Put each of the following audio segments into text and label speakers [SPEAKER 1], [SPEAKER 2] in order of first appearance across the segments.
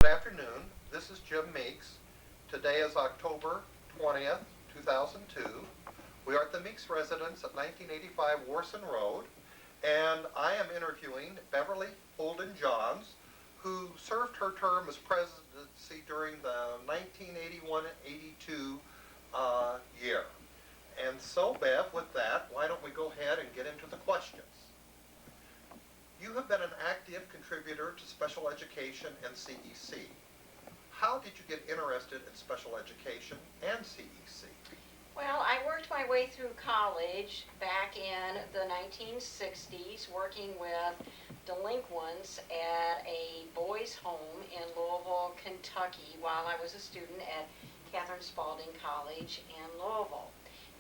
[SPEAKER 1] afternoon. This is Jim Meeks. Today is October 20th, 2002. We are at the Meeks residence at 1985 Warson Road, and I am interviewing Beverly Holden Johns, who served her term as presidency during the 1981-82 year. And so, Bev, with that, why don't we go ahead and get into the questions? You have been an active contributor to special education and CEC. How did you get interested in special education and CEC?
[SPEAKER 2] Well, I worked my way through college back in the 1960s, working with delinquents at a boys' home in Louisville, Kentucky, while I was a student at Catherine Spalding College in Louisville.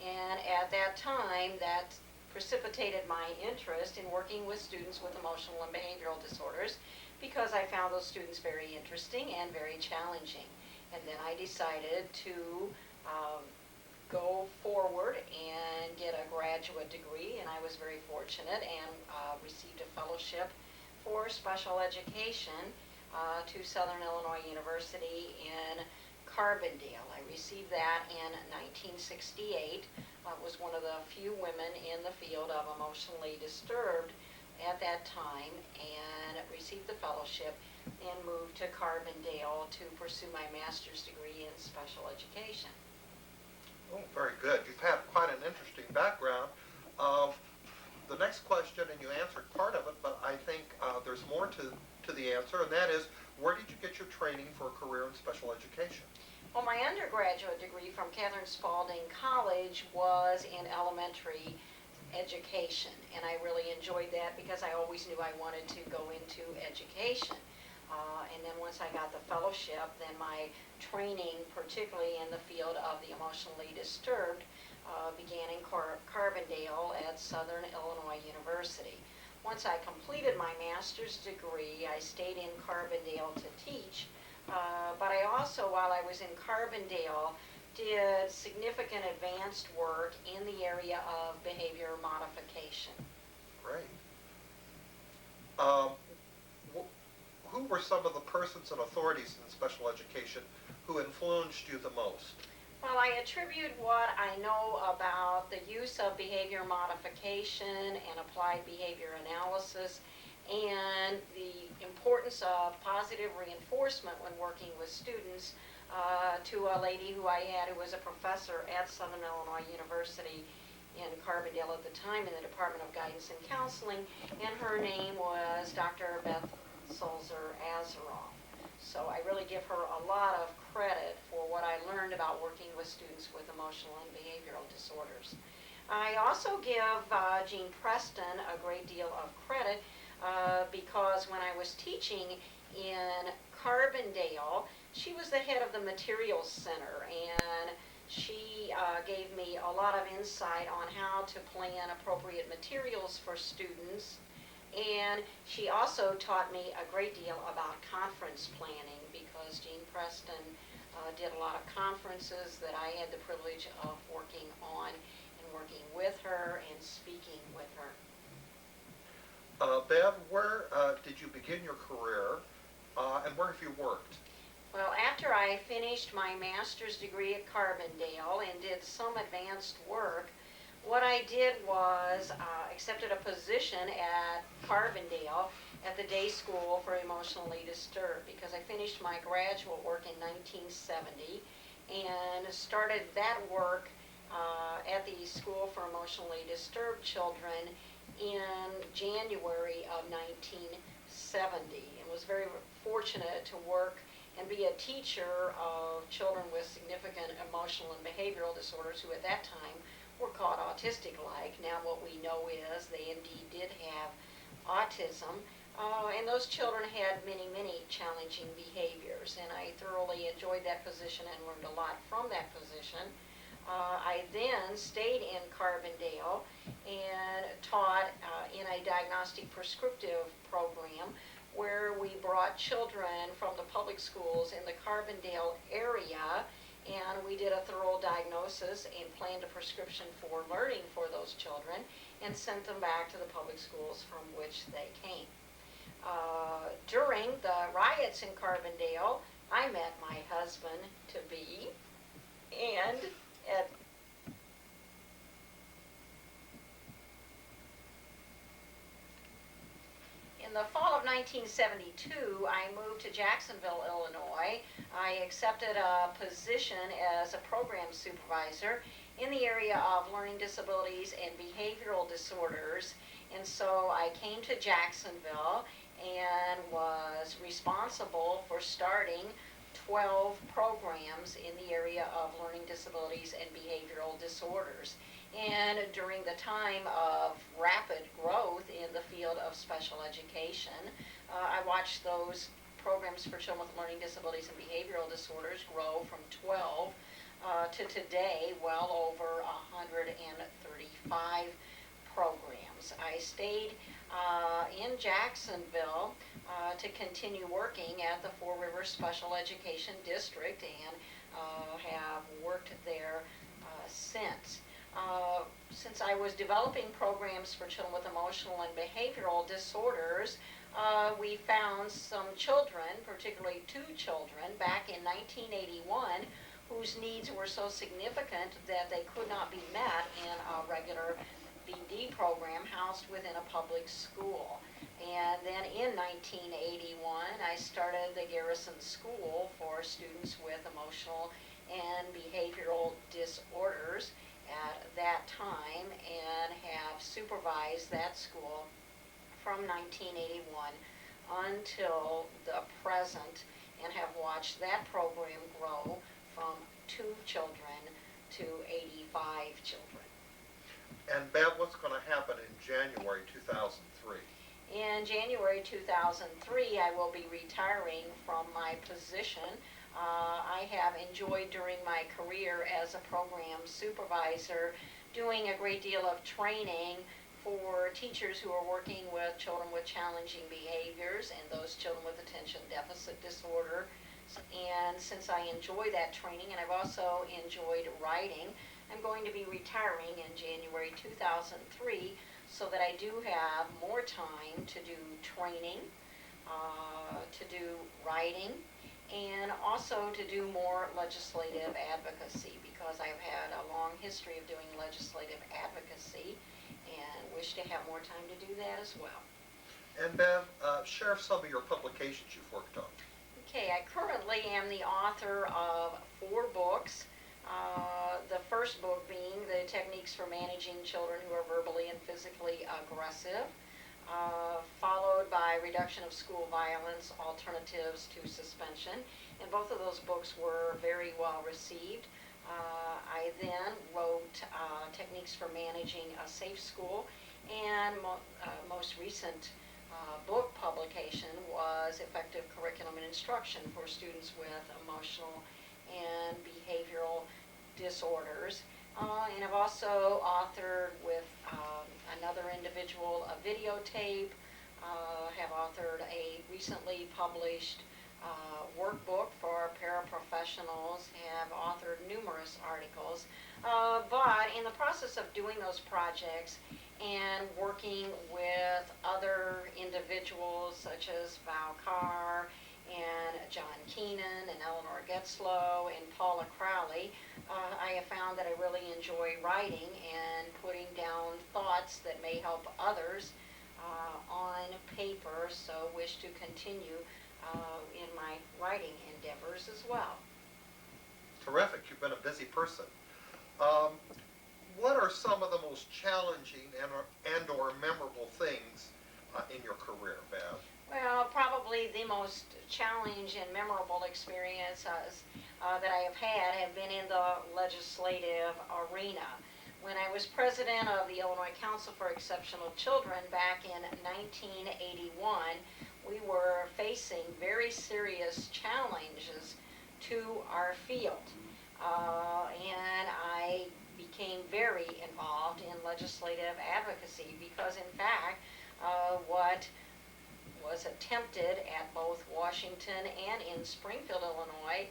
[SPEAKER 2] And at that time, that precipitated my interest in working with students with emotional and behavioral disorders because I found those students very interesting and very challenging. And then I decided to go forward and get a graduate degree, and I was very fortunate and received a fellowship for special education to Southern Illinois University in Carbondale. I received that in 1968. Was one of the few women in the field of emotionally disturbed at that time, and received the fellowship and moved to Carbondale to pursue my master's degree in special education.
[SPEAKER 1] Oh, very good. You've had quite an interesting background. The next question, and you answered part of it, but I think there's more to the answer, and that is, where did you get your training for a career in special education?
[SPEAKER 2] Well, my undergraduate degree from Catherine Spalding College was in elementary education, and I really enjoyed that because I always knew I wanted to go into education. And then once I got the fellowship, then my training, particularly in the field of the emotionally disturbed, began in Carbondale at Southern Illinois University. Once I completed my master's degree, I stayed in Carbondale to teach, but I also, while I was in Carbondale, did significant advanced work in the area of behavior modification.
[SPEAKER 1] Great. Who were some of the persons and authorities in special education who influenced you the most?
[SPEAKER 2] Well, I attribute what I know about the use of behavior modification and applied behavior analysis and the importance of positive reinforcement when working with students to a lady who I had who was a professor at Southern Illinois University in Carbondale at the time in the Department of Guidance and Counseling, and her name was Dr. Beth Sulzer-Azeroff. So I really give her a lot of credit for what I learned about working with students with emotional and behavioral disorders. I also give Jean Preston a great deal of credit because when I was teaching in Carbondale, she was the head of the Materials Center, and she gave me a lot of insight on how to plan appropriate materials for students. And she also taught me a great deal about conference planning because Jean Preston did a lot of conferences that I had the privilege of working on and working with her and speaking with her.
[SPEAKER 1] Bev, where did you begin your career and where have you worked?
[SPEAKER 2] Well, after I finished my master's degree at Carbondale and did some advanced work, what I did was accepted a position at Carbondale at the Day School for Emotionally Disturbed because I finished my graduate work in 1970 and started that work at the School for Emotionally Disturbed Children in January of 1970 and was very fortunate to work and be a teacher of children with significant emotional and behavioral disorders who at that time were called autistic-like. Now what we know is they indeed did have autism, and those children had many, many challenging behaviors, and I thoroughly enjoyed that position and learned a lot from that position. I then stayed in Carbondale and taught in a diagnostic prescriptive program where we brought children from the public schools in the Carbondale area, and we did a thorough diagnosis and planned a prescription for learning for those children and sent them back to the public schools from which they came. During the riots in Carbondale, I met my husband-to-be, and at in the fall of 1972, I moved to Jacksonville, Illinois. I accepted a position as a program supervisor in the area of learning disabilities and behavioral disorders. And so I came to Jacksonville and was responsible for starting 12 programs in the area of learning disabilities and behavioral disorders. And during the time of rapid growth in the field of special education, I watched those programs for children with learning disabilities and behavioral disorders grow from 12 to today, well over 135 programs. I stayed in Jacksonville to continue working at the Four Rivers Special Education District and have worked there since. Since I was developing programs for children with emotional and behavioral disorders, we found some children, particularly 2 children, back in 1981 whose needs were so significant that they could not be met in a regular BD program housed within a public school. And then in 1981, I started the Garrison School for students with emotional and behavioral disorders at that time, and have supervised that school from 1981 until the present, and have watched that program grow from 2 children to 85 children.
[SPEAKER 1] And Bev, what's going to happen in January 2003?
[SPEAKER 2] In January 2003, I will be retiring from my position. I have enjoyed during my career as a program supervisor doing a great deal of training for teachers who are working with children with challenging behaviors and those children with attention deficit disorder. And since I enjoy that training, and I've also enjoyed writing, I'm going to be retiring in January 2003 so that I do have more time to do training, to do writing, and also to do more legislative advocacy, because I've had a long history of doing legislative advocacy and wish to have more time to do that as well.
[SPEAKER 1] And Bev, share some of your publications you've worked on.
[SPEAKER 2] Okay, I currently am the author of 4 books. The first book being The Techniques for Managing Children Who Are Verbally and Physically Aggressive, followed by Reduction of School Violence, Alternatives to Suspension. And both of those books were very well received. I then wrote Techniques for Managing a Safe School, and most recent book publication was Effective Curriculum and Instruction for Students with Emotional and Behavioral Disorders. And I've also authored with another individual a videotape, have authored a recently published workbook for paraprofessionals, have authored numerous articles. But in the process of doing those projects and working with other individuals such as Val Carr and John Keenan and Eleanor Getzlow and Paula Crowley, I have found that I really enjoy writing and putting down thoughts that may help others on paper, so wish to continue in my writing endeavors as well.
[SPEAKER 1] Terrific. You've been a busy person. What are some of the most challenging and or memorable things in your career, Bev?
[SPEAKER 2] Well, probably the most challenging and memorable experiences that I have been in the legislative arena. When I was president of the Illinois Council for Exceptional Children back in 1981, we were facing very serious challenges to our field. And I became very involved in legislative advocacy because, in fact, what was attempted at both Washington and in Springfield, Illinois,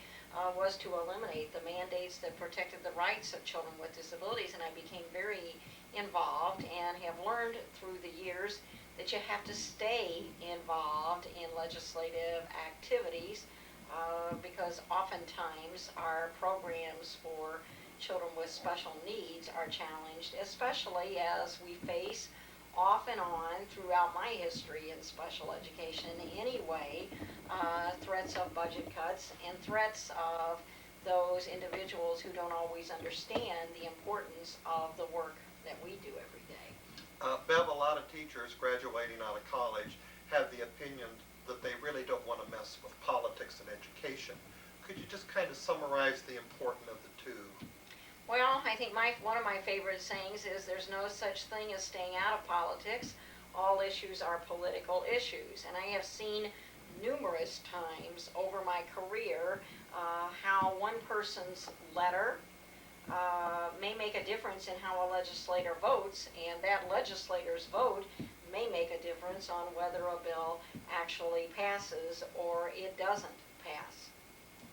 [SPEAKER 2] was to eliminate the mandates that protected the rights of children with disabilities, and I became very involved and have learned through the years that you have to stay involved in legislative activities because oftentimes our programs for children with special needs are challenged, especially as we face off and on throughout my history in special education anyway, threats of budget cuts and threats of those individuals who don't always understand the importance of the work that we do every day.
[SPEAKER 1] Bev, a lot of teachers graduating out of college have the opinion that they really don't want to mess with politics and education. Could you just kind of summarize the importance of the two?
[SPEAKER 2] Well, I think one of my favorite sayings is there's no such thing as staying out of politics. All issues are political issues. And I have seen numerous times over my career how one person's letter may make a difference in how a legislator votes, and that legislator's vote may make a difference on whether a bill actually passes or it doesn't pass.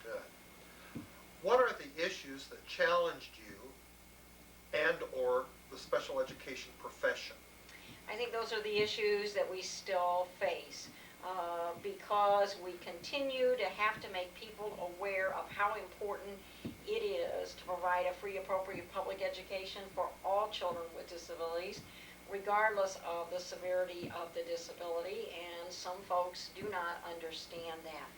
[SPEAKER 1] Good. What are the issues that challenged you and or the special education profession?
[SPEAKER 2] I think those are the issues that we still face because we continue to have to make people aware of how important it is to provide a free, appropriate public education for all children with disabilities, regardless of the severity of the disability, and some folks do not understand that.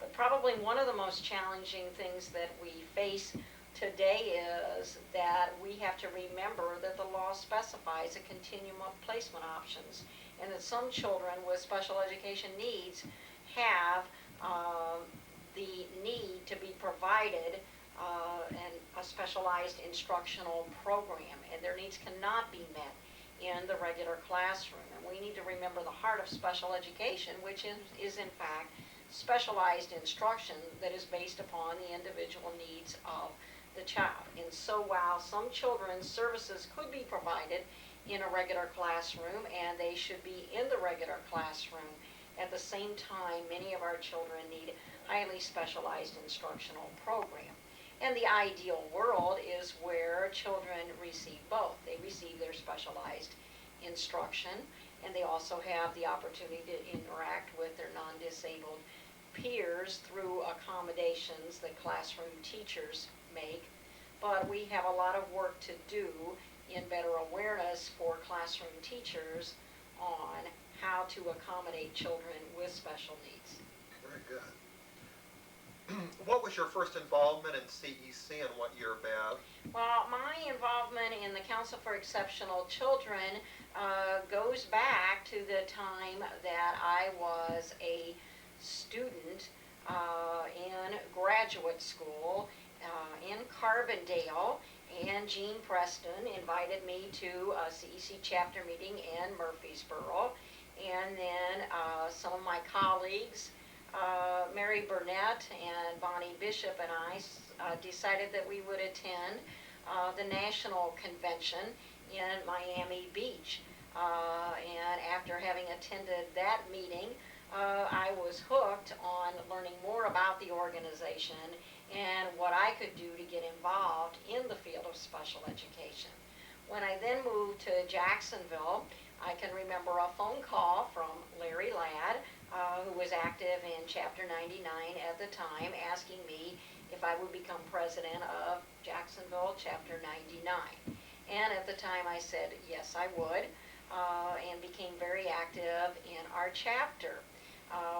[SPEAKER 2] But probably one of the most challenging things that we face today is that we have to remember that the law specifies a continuum of placement options, and that some children with special education needs have the need to be provided a specialized instructional program, and their needs cannot be met in the regular classroom. And we need to remember the heart of special education, which is in fact specialized instruction that is based upon the individual needs of the child. And so while some children's services could be provided in a regular classroom, and they should be in the regular classroom, at the same time many of our children need highly specialized instructional program. And the ideal world is where children receive both. They receive their specialized instruction, and they also have the opportunity to interact with their non-disabled peers through accommodations that classroom teachers make. But we have a lot of work to do in better awareness for classroom teachers on how to accommodate children with special needs.
[SPEAKER 1] Very good. What was your first involvement in CEC and what year, Bev?
[SPEAKER 2] Well, my involvement in the Council for Exceptional Children goes back to the time that I was a student in graduate school in Carbondale, and Jean Preston invited me to a CEC chapter meeting in Murfreesboro, and then some of my colleagues, Mary Burnett and Bonnie Bishop, and I decided that we would attend the national convention in Miami Beach. And after having attended that meeting, I was hooked on learning more about the organization and what I could do to get involved in the field of special education. When I then moved to Jacksonville, I can remember a phone call from Larry Ladd, who was active in Chapter 99 at the time, asking me if I would become president of Jacksonville Chapter 99. And at the time I said yes, I would, and became very active in our chapter.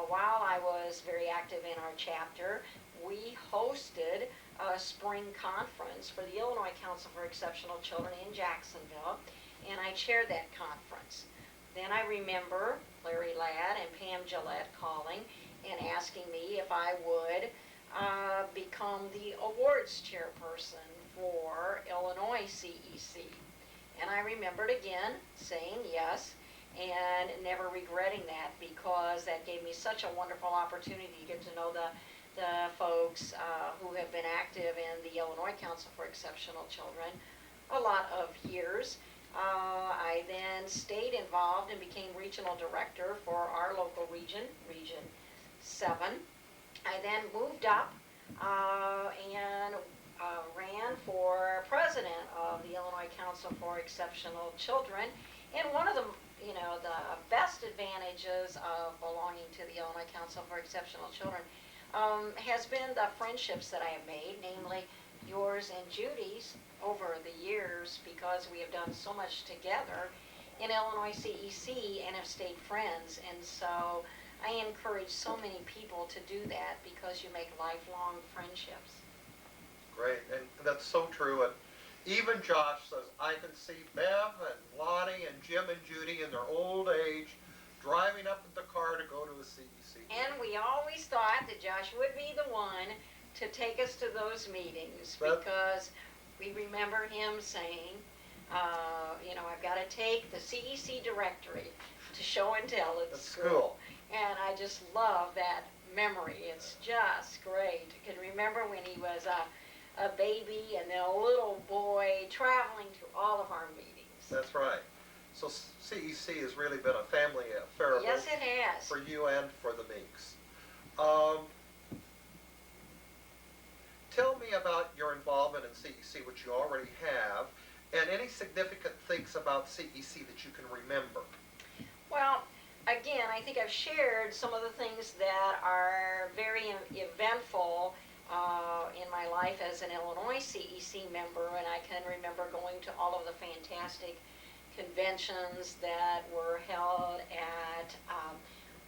[SPEAKER 2] While I was very active in our chapter, we hosted a spring conference for the Illinois Council for Exceptional Children in Jacksonville, and I chaired that conference. Then I remember Larry Ladd and Pam Gillette calling and asking me if I would become the awards chairperson for Illinois CEC. And I remembered again saying yes and never regretting that, because that gave me such a wonderful opportunity to get to know the folks who have been active in the Illinois Council for Exceptional Children a lot of years. I then stayed involved and became regional director for our local region, Region 7. I then moved up and ran for president of the Illinois Council for Exceptional Children. And one of the the best advantages of belonging to the Illinois Council for Exceptional Children has been the friendships that I have made, namely yours and Judy's over the years, because we have done so much together in Illinois CEC and have stayed friends. And so I encourage so many people to do that because you make lifelong friendships.
[SPEAKER 1] Great, and that's so true. And even Josh says, I can see Bev and Lonnie and Jim and Judy in their old age driving up in the car to go to a CEC.
[SPEAKER 2] And we always thought that Josh would be the one to take us to those meetings, because we remember him saying, I've got to take the CEC directory to show and tell at school. And I just love that memory. It's just great. I can remember when he was a baby and then a little boy traveling to all of our meetings.
[SPEAKER 1] That's right. So CEC has really been a family affair.
[SPEAKER 2] Yes, it has.
[SPEAKER 1] For you and for the Meeks. Tell me about your involvement in CEC, which you already have, and any significant things about CEC that you can remember.
[SPEAKER 2] Well, again, I think I've shared some of the things that are very eventful in my life as an Illinois CEC member, and I can remember going to all of the fantastic conventions that were held at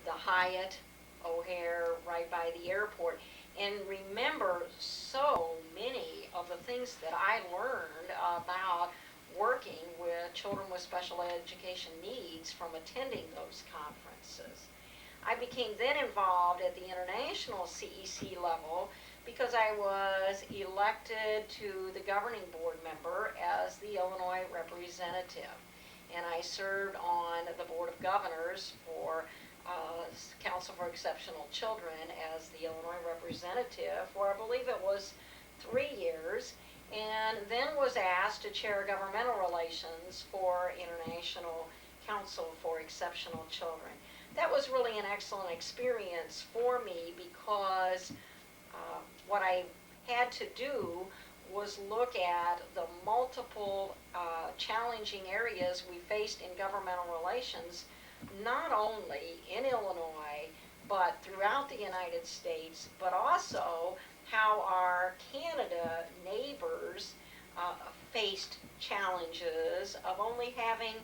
[SPEAKER 2] the Hyatt O'Hare right by the airport, and remember so many of the things that I learned about working with children with special education needs from attending those conferences. I became then involved at the international CEC level because I was elected to the governing board member as the Illinois representative. And I served on the Board of Governors for Council for Exceptional Children as the Illinois representative for, I believe it was 3 years, and then was asked to chair governmental relations for International Council for Exceptional Children. That was really an excellent experience for me because what I had to do was look at the multiple challenging areas we faced in governmental relations, not only in Illinois, but throughout the United States, but also how our Canada neighbors faced challenges of only having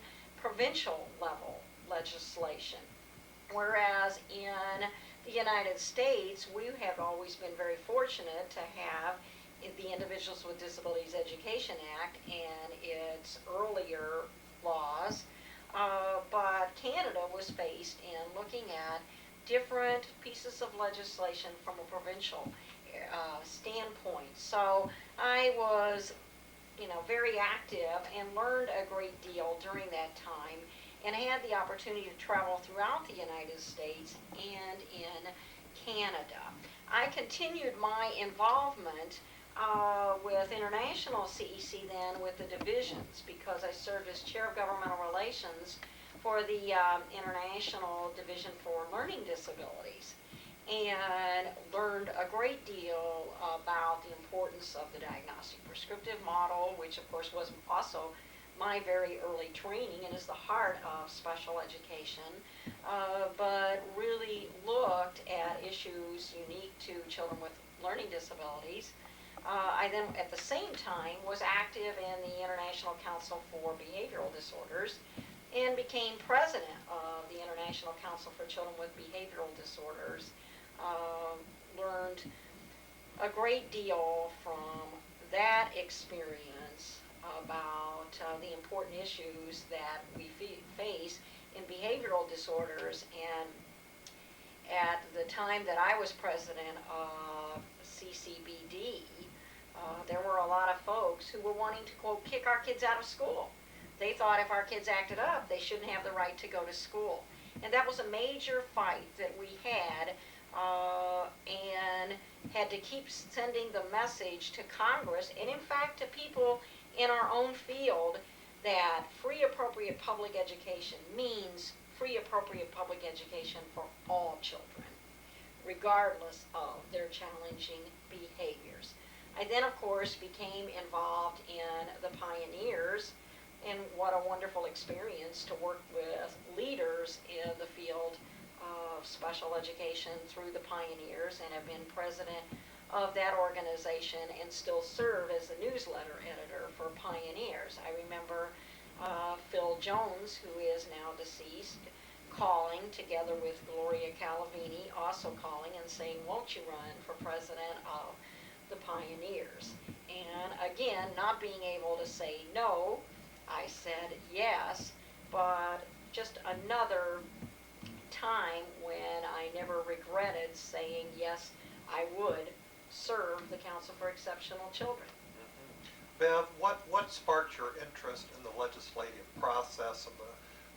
[SPEAKER 2] provincial level legislation. Whereas in the United States, we have always been very fortunate to have the Individuals with Disabilities Education Act and its earlier laws, but Canada was faced in looking at different pieces of legislation from a provincial standpoint. So I was, very active and learned a great deal during that time, and had the opportunity to travel throughout the United States and in Canada. I continued my involvement with international CEC then with the divisions, because I served as chair of governmental relations for the International Division for Learning Disabilities, and learned a great deal about the importance of the diagnostic prescriptive model, which of course was also my very early training and is the heart of special education, but really looked at issues unique to children with learning disabilities. I then, at the same time, was active in the International Council for Behavioral Disorders and became president of the International Council for Children with Behavioral Disorders. Learned a great deal from that experience about the important issues that we face in behavioral disorders. And at the time that I was president of CCBD, there were a lot of folks who were wanting to, quote, kick our kids out of school. They thought if our kids acted up, they shouldn't have the right to go to school. And that was a major fight that we had, and had to keep sending the message to Congress, and in fact to people in our own field, that free appropriate public education means free appropriate public education for all children, regardless of their challenging behaviors. I then, of course, became involved in the Pioneers And what a wonderful experience to work with leaders in the field of special education through the Pioneers, and have been president of that organization and still serve as the newsletter editor for Pioneers. I remember Phil Jones, who is now deceased, calling together with Gloria Calavini, also calling and saying, won't you run for president of the Pioneers? And again, not being able to say no, I said yes, but just another time when I never regretted saying yes, I would serve the Council for Exceptional Children.
[SPEAKER 1] Bev, what sparked your interest in the legislative process and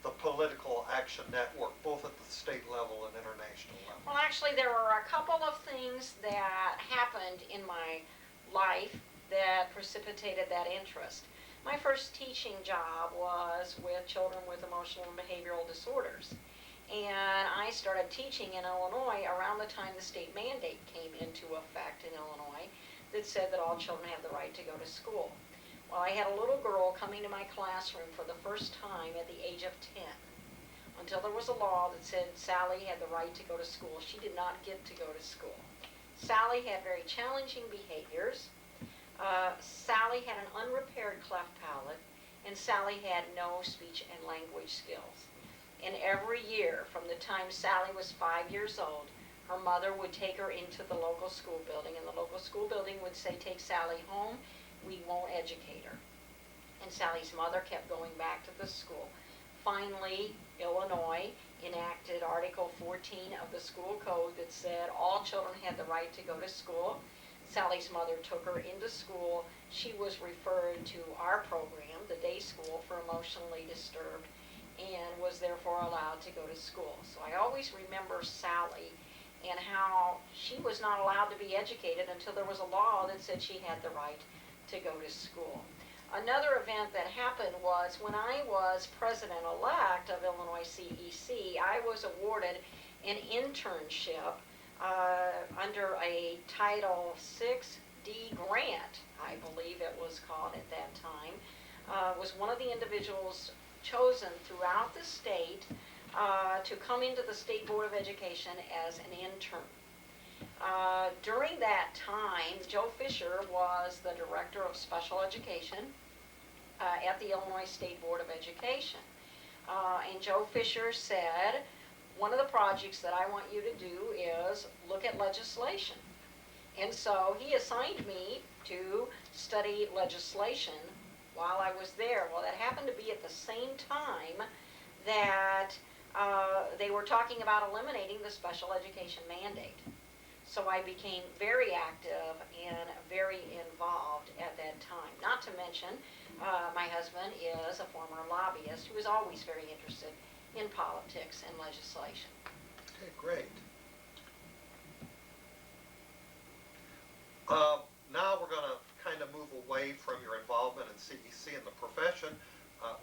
[SPEAKER 1] the political action network, both at the state level and international level?
[SPEAKER 2] Well, actually, there were a couple of things that happened in my life that precipitated that interest. My first teaching job was with children with emotional and behavioral disorders. And I started teaching in Illinois around the time the state mandate came into effect in Illinois that said that all children have the right to go to school. Well, I had a little girl coming to my classroom for the first time at the age of 10. Until there was a law that said Sally had the right to go to school, she did not get to go to school. Sally had very challenging behaviors. Sally had an unrepaired cleft palate, and Sally had no speech and language skills. And every year, from the time Sally was 5 years old, her mother would take her into the local school building, and the local school building would say, take Sally home, we won't educate her. And Sally's mother kept going back to the school. Finally, Illinois enacted Article 14 of the school code that said all children had the right to go to school. Sally's mother took her into school. She was referred to our program, the day school for emotionally disturbed, and was therefore allowed to go to school. So I always remember Sally and how she was not allowed to be educated until there was a law that said she had the right to go to school. Another event that happened was when I was president-elect of Illinois CEC, I was awarded an internship under a Title VI-D grant, I believe it was called at that time. Was one of the individuals chosen throughout the state to come into the State Board of Education as an intern. During that time, Joe Fisher was the Director of Special Education at the Illinois State Board of Education. And Joe Fisher said, one of the projects that I want you to do is look at legislation. And so he assigned me to study legislation while I was there. Well, that happened to be at the same time that they were talking about eliminating the special education mandate. So I became very active and very involved at that time. Not to mention, my husband is a former lobbyist who is always very interested in politics and legislation.
[SPEAKER 1] Okay, great. Now we're going to kind of move away from your involvement in CEC and the profession.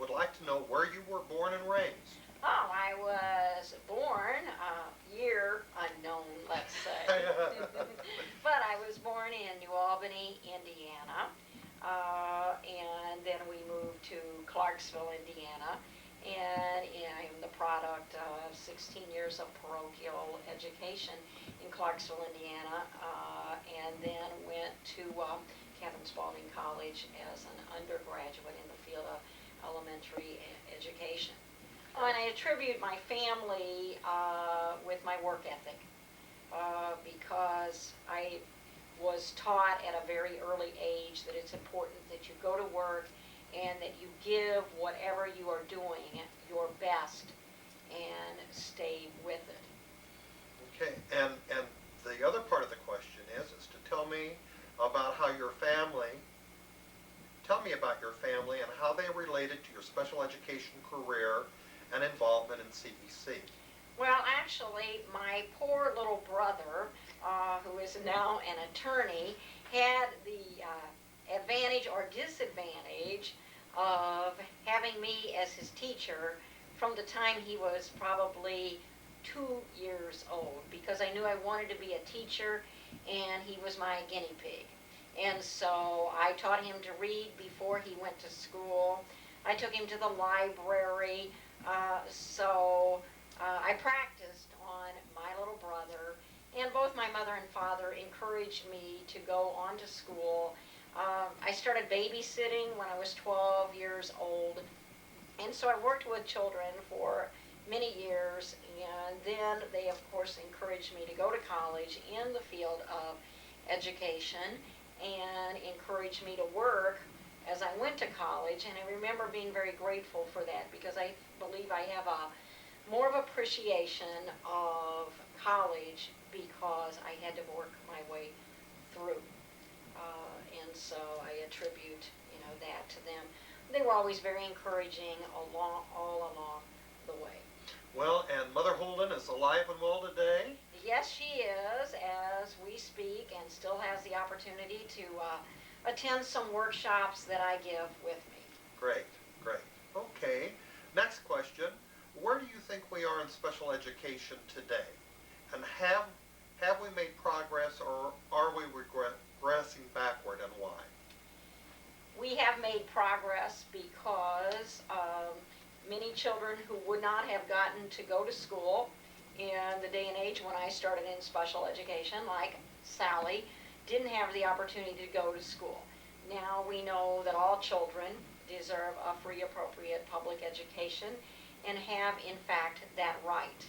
[SPEAKER 1] Would like to know where you were born and raised.
[SPEAKER 2] Oh, I was born, year unknown, let's say. But I was born in New Albany, Indiana, and then we moved to Clarksville, Indiana, and I am the product of 16 years of parochial education in Clarksville, Indiana, and then went to Catherine Spalding College as an undergraduate in the field of elementary education. And I attribute my family with my work ethic because I was taught at a very early age that it's important that you go to work and that you give whatever you are doing your best and stay with it.
[SPEAKER 1] Okay, and the other part of the question is to tell me about how your family, tell me about your family and how they related to your special education career and involvement in CEC.
[SPEAKER 2] Well, actually, my poor little brother, who is now an attorney, had the advantage or disadvantage of having me as his teacher from the time he was probably 2 years old, because I knew I wanted to be a teacher and he was my guinea pig. And so I taught him to read before he went to school. I took him to the library. I practiced on my little brother, and both my mother and father encouraged me to go on to school. I started babysitting when I was 12 years old, and so I worked with children for many years, and then they, of course, encouraged me to go to college in the field of education and encouraged me to work as I went to college. And I remember being very grateful for that because I believe I have a more of appreciation of college because I had to work my way through. And so I attribute, that to them. They were always very encouraging all along the way.
[SPEAKER 1] Well, and Mother Holden is alive and well today?
[SPEAKER 2] Yes, she is, as we speak, and still has the opportunity to attend some workshops that I give with me.
[SPEAKER 1] Great, great. Okay, next question. Where do you think we are in special education today? And have we made progress, or are we regressing backward, and why?
[SPEAKER 2] We have made progress because many children who would not have gotten to go to school in the day and age when I started in special education, like Sally, didn't have the opportunity to go to school. Now we know that all children deserve a free, appropriate public education and have, in fact, that right.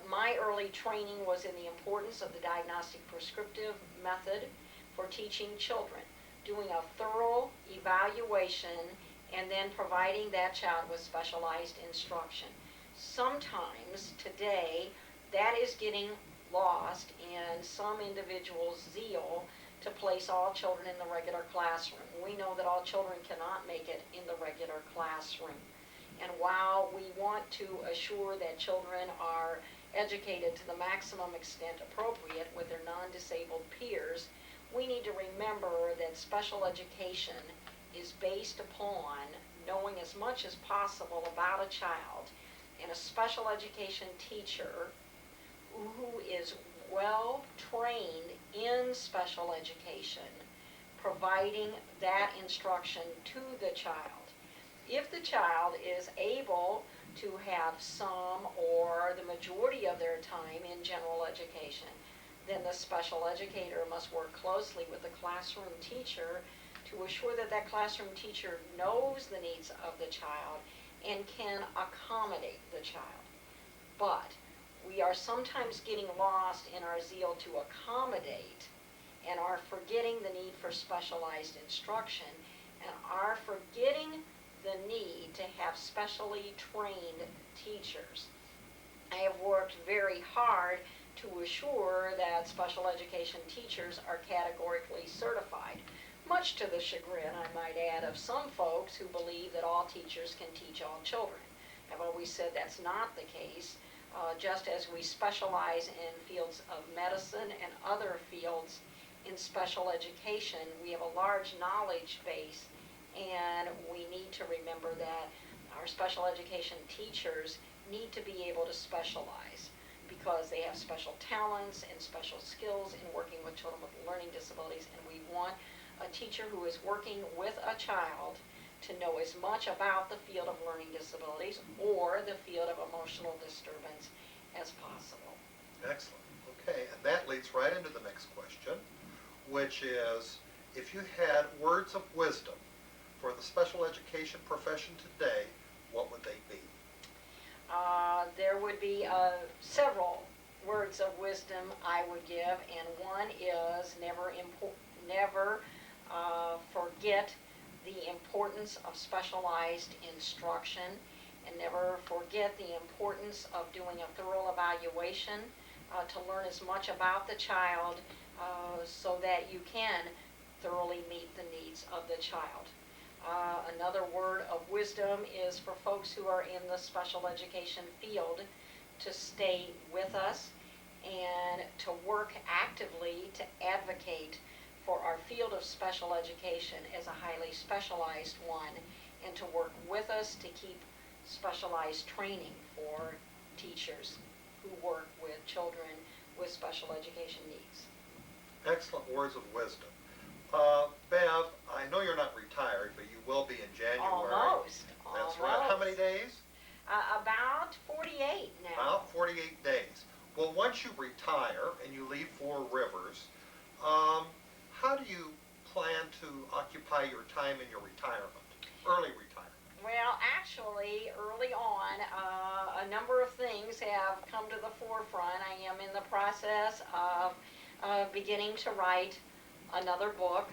[SPEAKER 2] My early training was in the importance of the diagnostic prescriptive method for teaching children, doing a thorough evaluation and then providing that child with specialized instruction. Sometimes today that is getting lost in some individuals' zeal to place all children in the regular classroom. We know that all children cannot make it in the regular classroom. And while we want to assure that children are educated to the maximum extent appropriate with their non-disabled peers, we need to remember that special education is based upon knowing as much as possible about a child, and a special education teacher who is well trained in special education, providing that instruction to the child. If the child is able to have some or the majority of their time in general education, then the special educator must work closely with the classroom teacher to assure that that classroom teacher knows the needs of the child and can accommodate the child. But we are sometimes getting lost in our zeal to accommodate and are forgetting the need for specialized instruction and are forgetting the need to have specially trained teachers. I have worked very hard to assure that special education teachers are categorically certified, much to the chagrin, I might add, of some folks who believe that all teachers can teach all children. I've always said that's not the case. Just as we specialize in fields of medicine and other fields in special education, we have a large knowledge base, and we need to remember that our special education teachers need to be able to specialize because they have special talents and special skills in working with children with learning disabilities, and we want a teacher who is working with a child to know as much about the field of learning disabilities or the field of emotional disturbance as possible.
[SPEAKER 1] Excellent. Okay, and that leads right into the next question, which is, if you had words of wisdom for the special education profession today, what would they be?
[SPEAKER 2] There would be several words of wisdom I would give, and one is never forget the importance of specialized instruction, and never forget the importance of doing a thorough evaluation to learn as much about the child so that you can thoroughly meet the needs of the child. Another word of wisdom is for folks who are in the special education field to stay with us and to work actively to advocate for our field of special education as a highly specialized one, and to work with us to keep specialized training for teachers who work with children with special education needs.
[SPEAKER 1] Excellent words of wisdom. Bev, I know you're not retired, but you will be in January.
[SPEAKER 2] Almost.
[SPEAKER 1] That's right. How many days?
[SPEAKER 2] About 48 now.
[SPEAKER 1] About 48 days. Well, once you retire and you leave Four Rivers, how do you plan to occupy your time in your retirement, early retirement?
[SPEAKER 2] Well, actually, early on, a number of things have come to the forefront. I am in the process of beginning to write another book.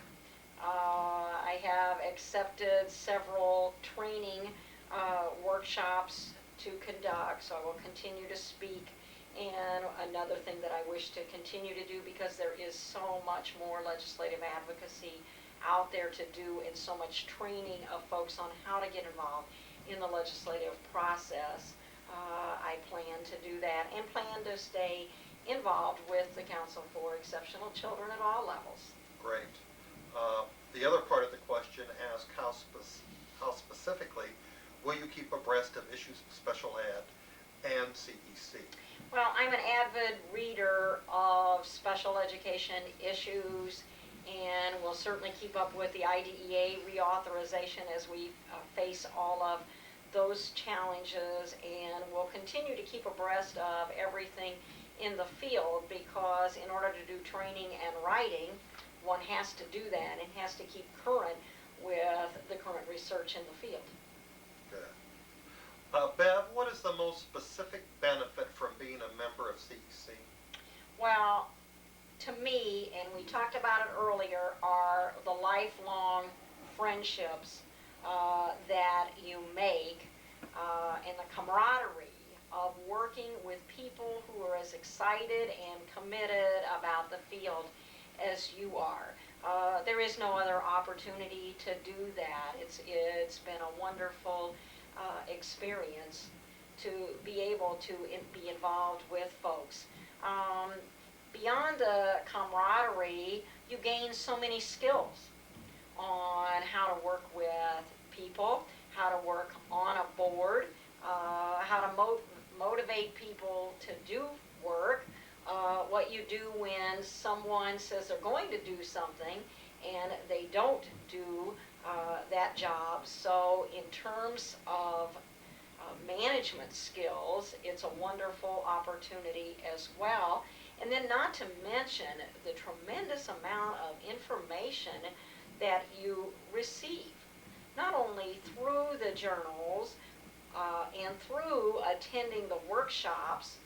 [SPEAKER 2] I have accepted several training workshops to conduct, so I will continue to speak. And another thing that I wish to continue to do, because there is so much more legislative advocacy out there to do, and so much training of folks on how to get involved in the legislative process. I plan to do that and plan to stay involved with the Council for Exceptional Children at all levels.
[SPEAKER 1] Great. The other part of the question asks how specifically will you keep abreast of issues of special ed and CEC?
[SPEAKER 2] Well, I'm an avid reader of special education issues, and will certainly keep up with the IDEA reauthorization as we face all of those challenges, and will continue to keep abreast of everything in the field, because in order to do training and writing, one has to do that and has to keep current with the current research in the field.
[SPEAKER 1] Good. Bev, what is the most specific benefit from being a member of CEC?
[SPEAKER 2] Well, to me, and we talked about it earlier, are the lifelong friendships that you make, and the camaraderie of working with people who are as excited and committed about the field as you are. There is no other opportunity to do that. It's been a wonderful experience to be able to be involved with folks. Beyond the camaraderie, you gain so many skills on how to work with people, how to work on a board, how to motivate people to do work, what you do when someone says they're going to do something and they don't do that job. So in terms of management skills, it's a wonderful opportunity as well. And then not to mention the tremendous amount of information that you receive, not only through the journals and through attending the workshops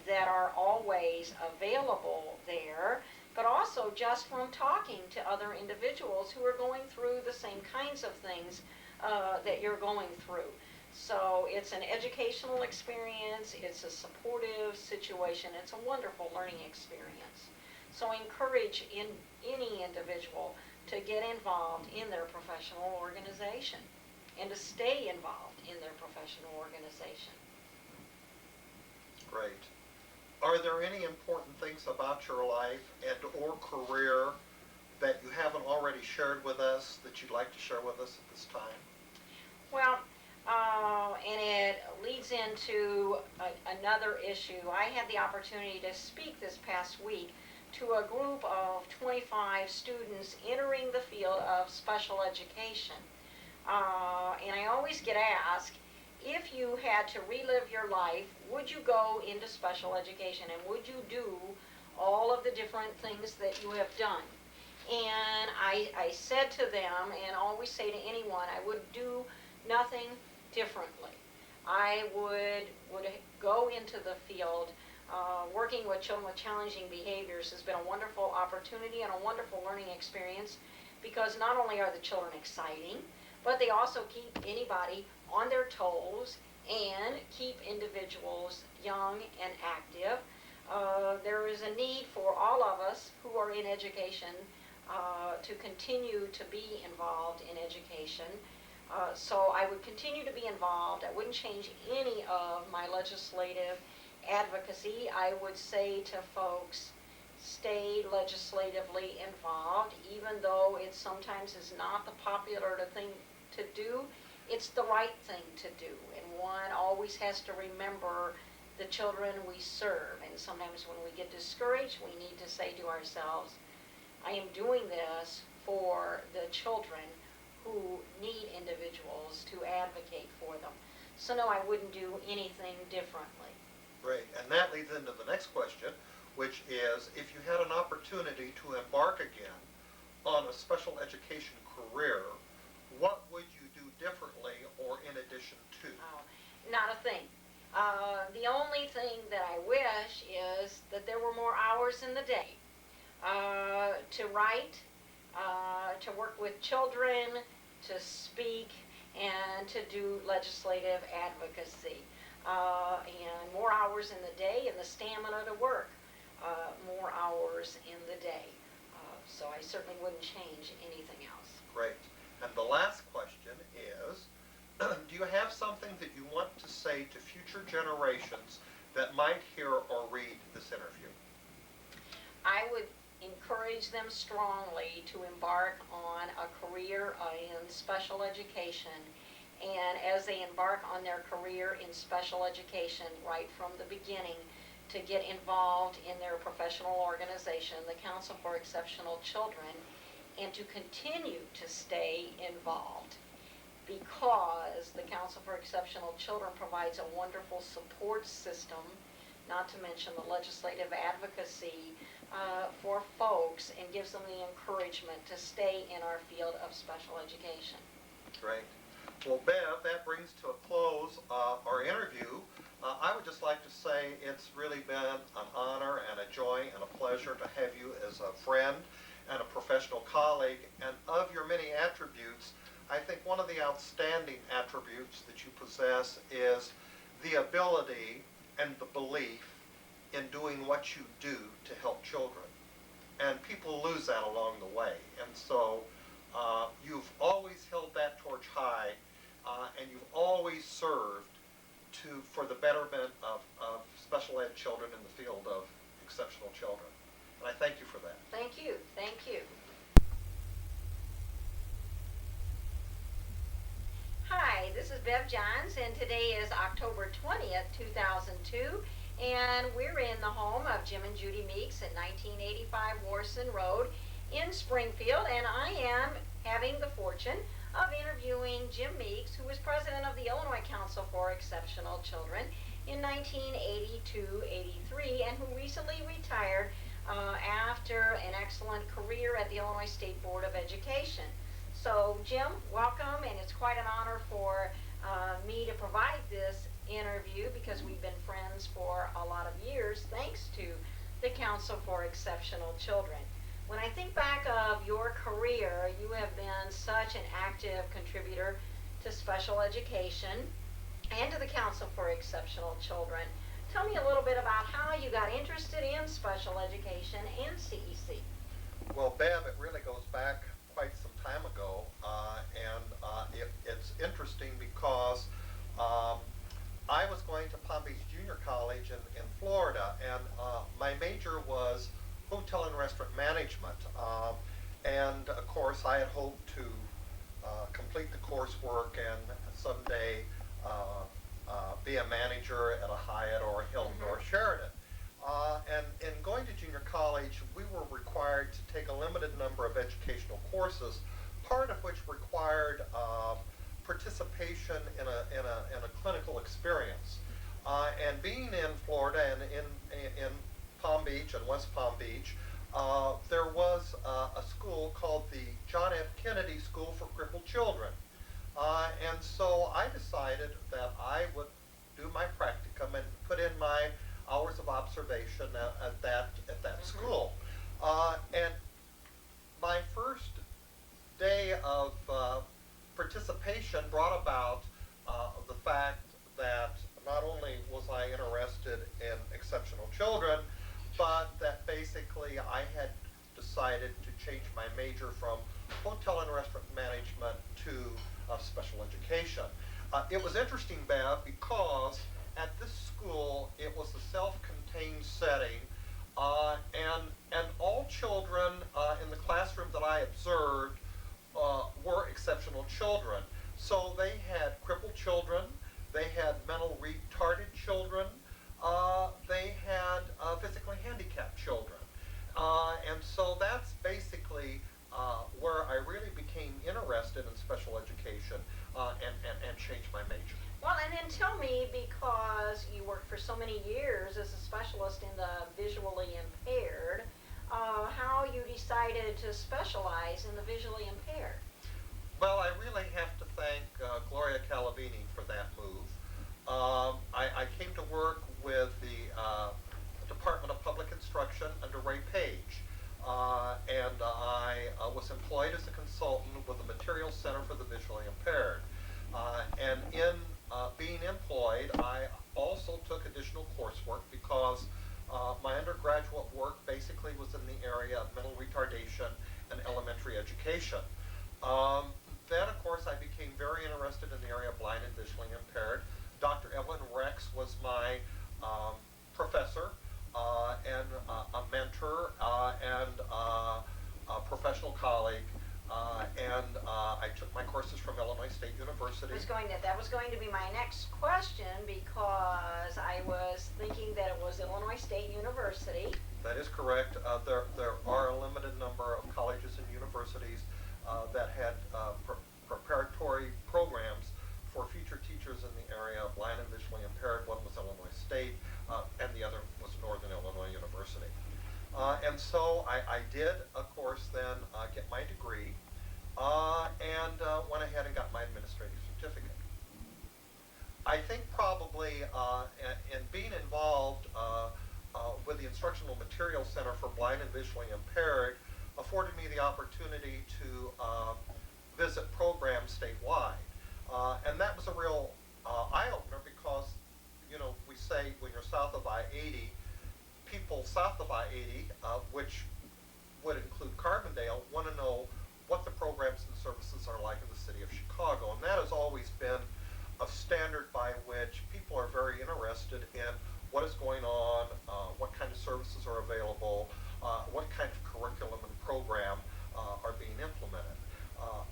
[SPEAKER 2] that are always available there, but also just from talking to other individuals who are going through the same kinds of things that you're going through. So it's an educational experience, it's a supportive situation, it's a wonderful learning experience. So encourage any individual to get involved in their professional organization and to stay involved in their professional organization.
[SPEAKER 1] Great. Are there any important things about your life and or career that you haven't already shared with us that you'd like to share with us at this time?
[SPEAKER 2] Well, and it leads into another issue. I had the opportunity to speak this past week to a group of 25 students entering the field of special education. And I always get asked, if you had to relive your life, would you go into special education, and would you do all of the different things that you have done? And I said to them, and always say to anyone, I would do nothing differently. I would go into the field. Working with children with challenging behaviors has been a wonderful opportunity and a wonderful learning experience, because not only are the children exciting, but they also keep anybody on their toes and keep individuals young and active. There is a need for all of us who are in education to continue to be involved in education. So I would continue to be involved. I wouldn't change any of my legislative advocacy. I would say to folks, stay legislatively involved, even though it sometimes is not the popular thing to do. It's the right thing to do, and one always has to remember the children we serve. And sometimes when we get discouraged, we need to say to ourselves, I am doing this for the children who need individuals to advocate for them. So no, I wouldn't do anything differently.
[SPEAKER 1] Great. And that leads into the next question, which is, if you had an opportunity to embark again on a special education career, what would you do differently or in addition to?
[SPEAKER 2] Oh, not a thing. The only thing that I wish is that there were more hours in the day to write, to work with children, to speak, and to do legislative advocacy. And more hours in the day and the stamina to work more hours in the day. So I certainly wouldn't change anything else.
[SPEAKER 1] Great. And the last question is, do you have something that you want to say to future generations that might hear or read this interview?
[SPEAKER 2] I would encourage them strongly to embark on a career in special education. And as they embark on their career in special education right from the beginning, to get involved in their professional organization, the Council for Exceptional Children, and to continue to stay involved, because the Council for Exceptional Children provides a wonderful support system, not to mention the legislative advocacy for folks, and gives them the encouragement to stay in our field of special education.
[SPEAKER 1] Great. Well, Bev, that brings to a close our interview. I would just like to say it's really been an honor and a joy and a pleasure to have you as a friend and a professional colleague. And of your many attributes, I think one of the outstanding attributes that you possess is the ability and the belief in doing what you do to help children. And people lose that along the way. And so you've always held that torch high, and you've always served for the betterment of special ed children in the field of exceptional children. And I thank you for that.
[SPEAKER 2] Thank you. Thank you. Hi, this is Bev Johns, and today is October 20th, 2002, and we're in the home of Jim and Judy Meeks at 1985 Warson Road in Springfield, and I am having the fortune of interviewing Jim Meeks, who was president of the Illinois Council for Exceptional Children in 1982-83, and who recently retired after an excellent career at the Illinois State Board of Education. So, Jim, welcome, and it's quite an honor for me to provide this interview because we've been friends for a lot of years, thanks to the Council for Exceptional Children. When I think back of your career, you have been such an active contributor to special education and to the Council for Exceptional Children. Tell me a little bit about how you got interested in special education and CEC.
[SPEAKER 1] Well, Bev, it really goes back quite some time ago, and it's interesting because I was going to Palm Beach Junior College in Florida, and my major was hotel and restaurant management, and of course I had hoped to complete the coursework and someday be a manager at a Hyatt or a Hilton or a Sheraton. And in going to junior college, we were required to take a limited number of educational courses, part of which required participation in a clinical experience. And being in Florida and in Palm Beach and West Palm Beach, there was a school called the John F. Kennedy School for Crippled Children. And so I decided that I would do my practicum and put in my hours of observation at that school. And my first day of participation brought about the fact that not only was I interested in exceptional children, but that basically I had decided to change my major from hotel and restaurant management to special education. It was interesting, Bev, because at this school it was a self-contained setting, and all children in the classroom that I observed were exceptional children. So they had crippled children, they had mental retarded children, they had physically handicapped children. And so that's basically
[SPEAKER 2] years as a specialist in the visually impaired. How you decided to specialize in the visually impaired?
[SPEAKER 1] Well, I really have to thank Gloria Calavini for that move. I came to work with the Department of Public Instruction under Ray Page, and I was employed as a consultant with the Materials Center for the Visually Impaired. And in being employed, I also took additional coursework because my undergraduate work basically was in the area of mental retardation and elementary education. Then, of course, I became very interested in the area of blind and visually impaired. Dr. Evelyn Rex was my professor and a mentor and a professional colleague. And I took my courses from Illinois State University.
[SPEAKER 2] That was going to be my next question, because I was thinking that it was Illinois State University.
[SPEAKER 1] That is correct. There are a limited number of colleges and universities that had preparatory programs for future teachers in the area of blind and visually impaired. One was Illinois State, and the other was Northern Illinois University. And so I did, of course, then get my degree and went ahead and got my administrative certificate. I think probably in being involved with the Instructional Materials Center for Blind and Visually Impaired afforded me the opportunity to visit programs statewide. And that was a real eye-opener because, you know, we say when you're south of I-80, people south of I-80, which would include Carbondale, want to know what the programs and services are like in the city of Chicago. And that has always been a standard by which people are very interested in what is going on, what kind of services are available, what kind of curriculum and program are being implemented.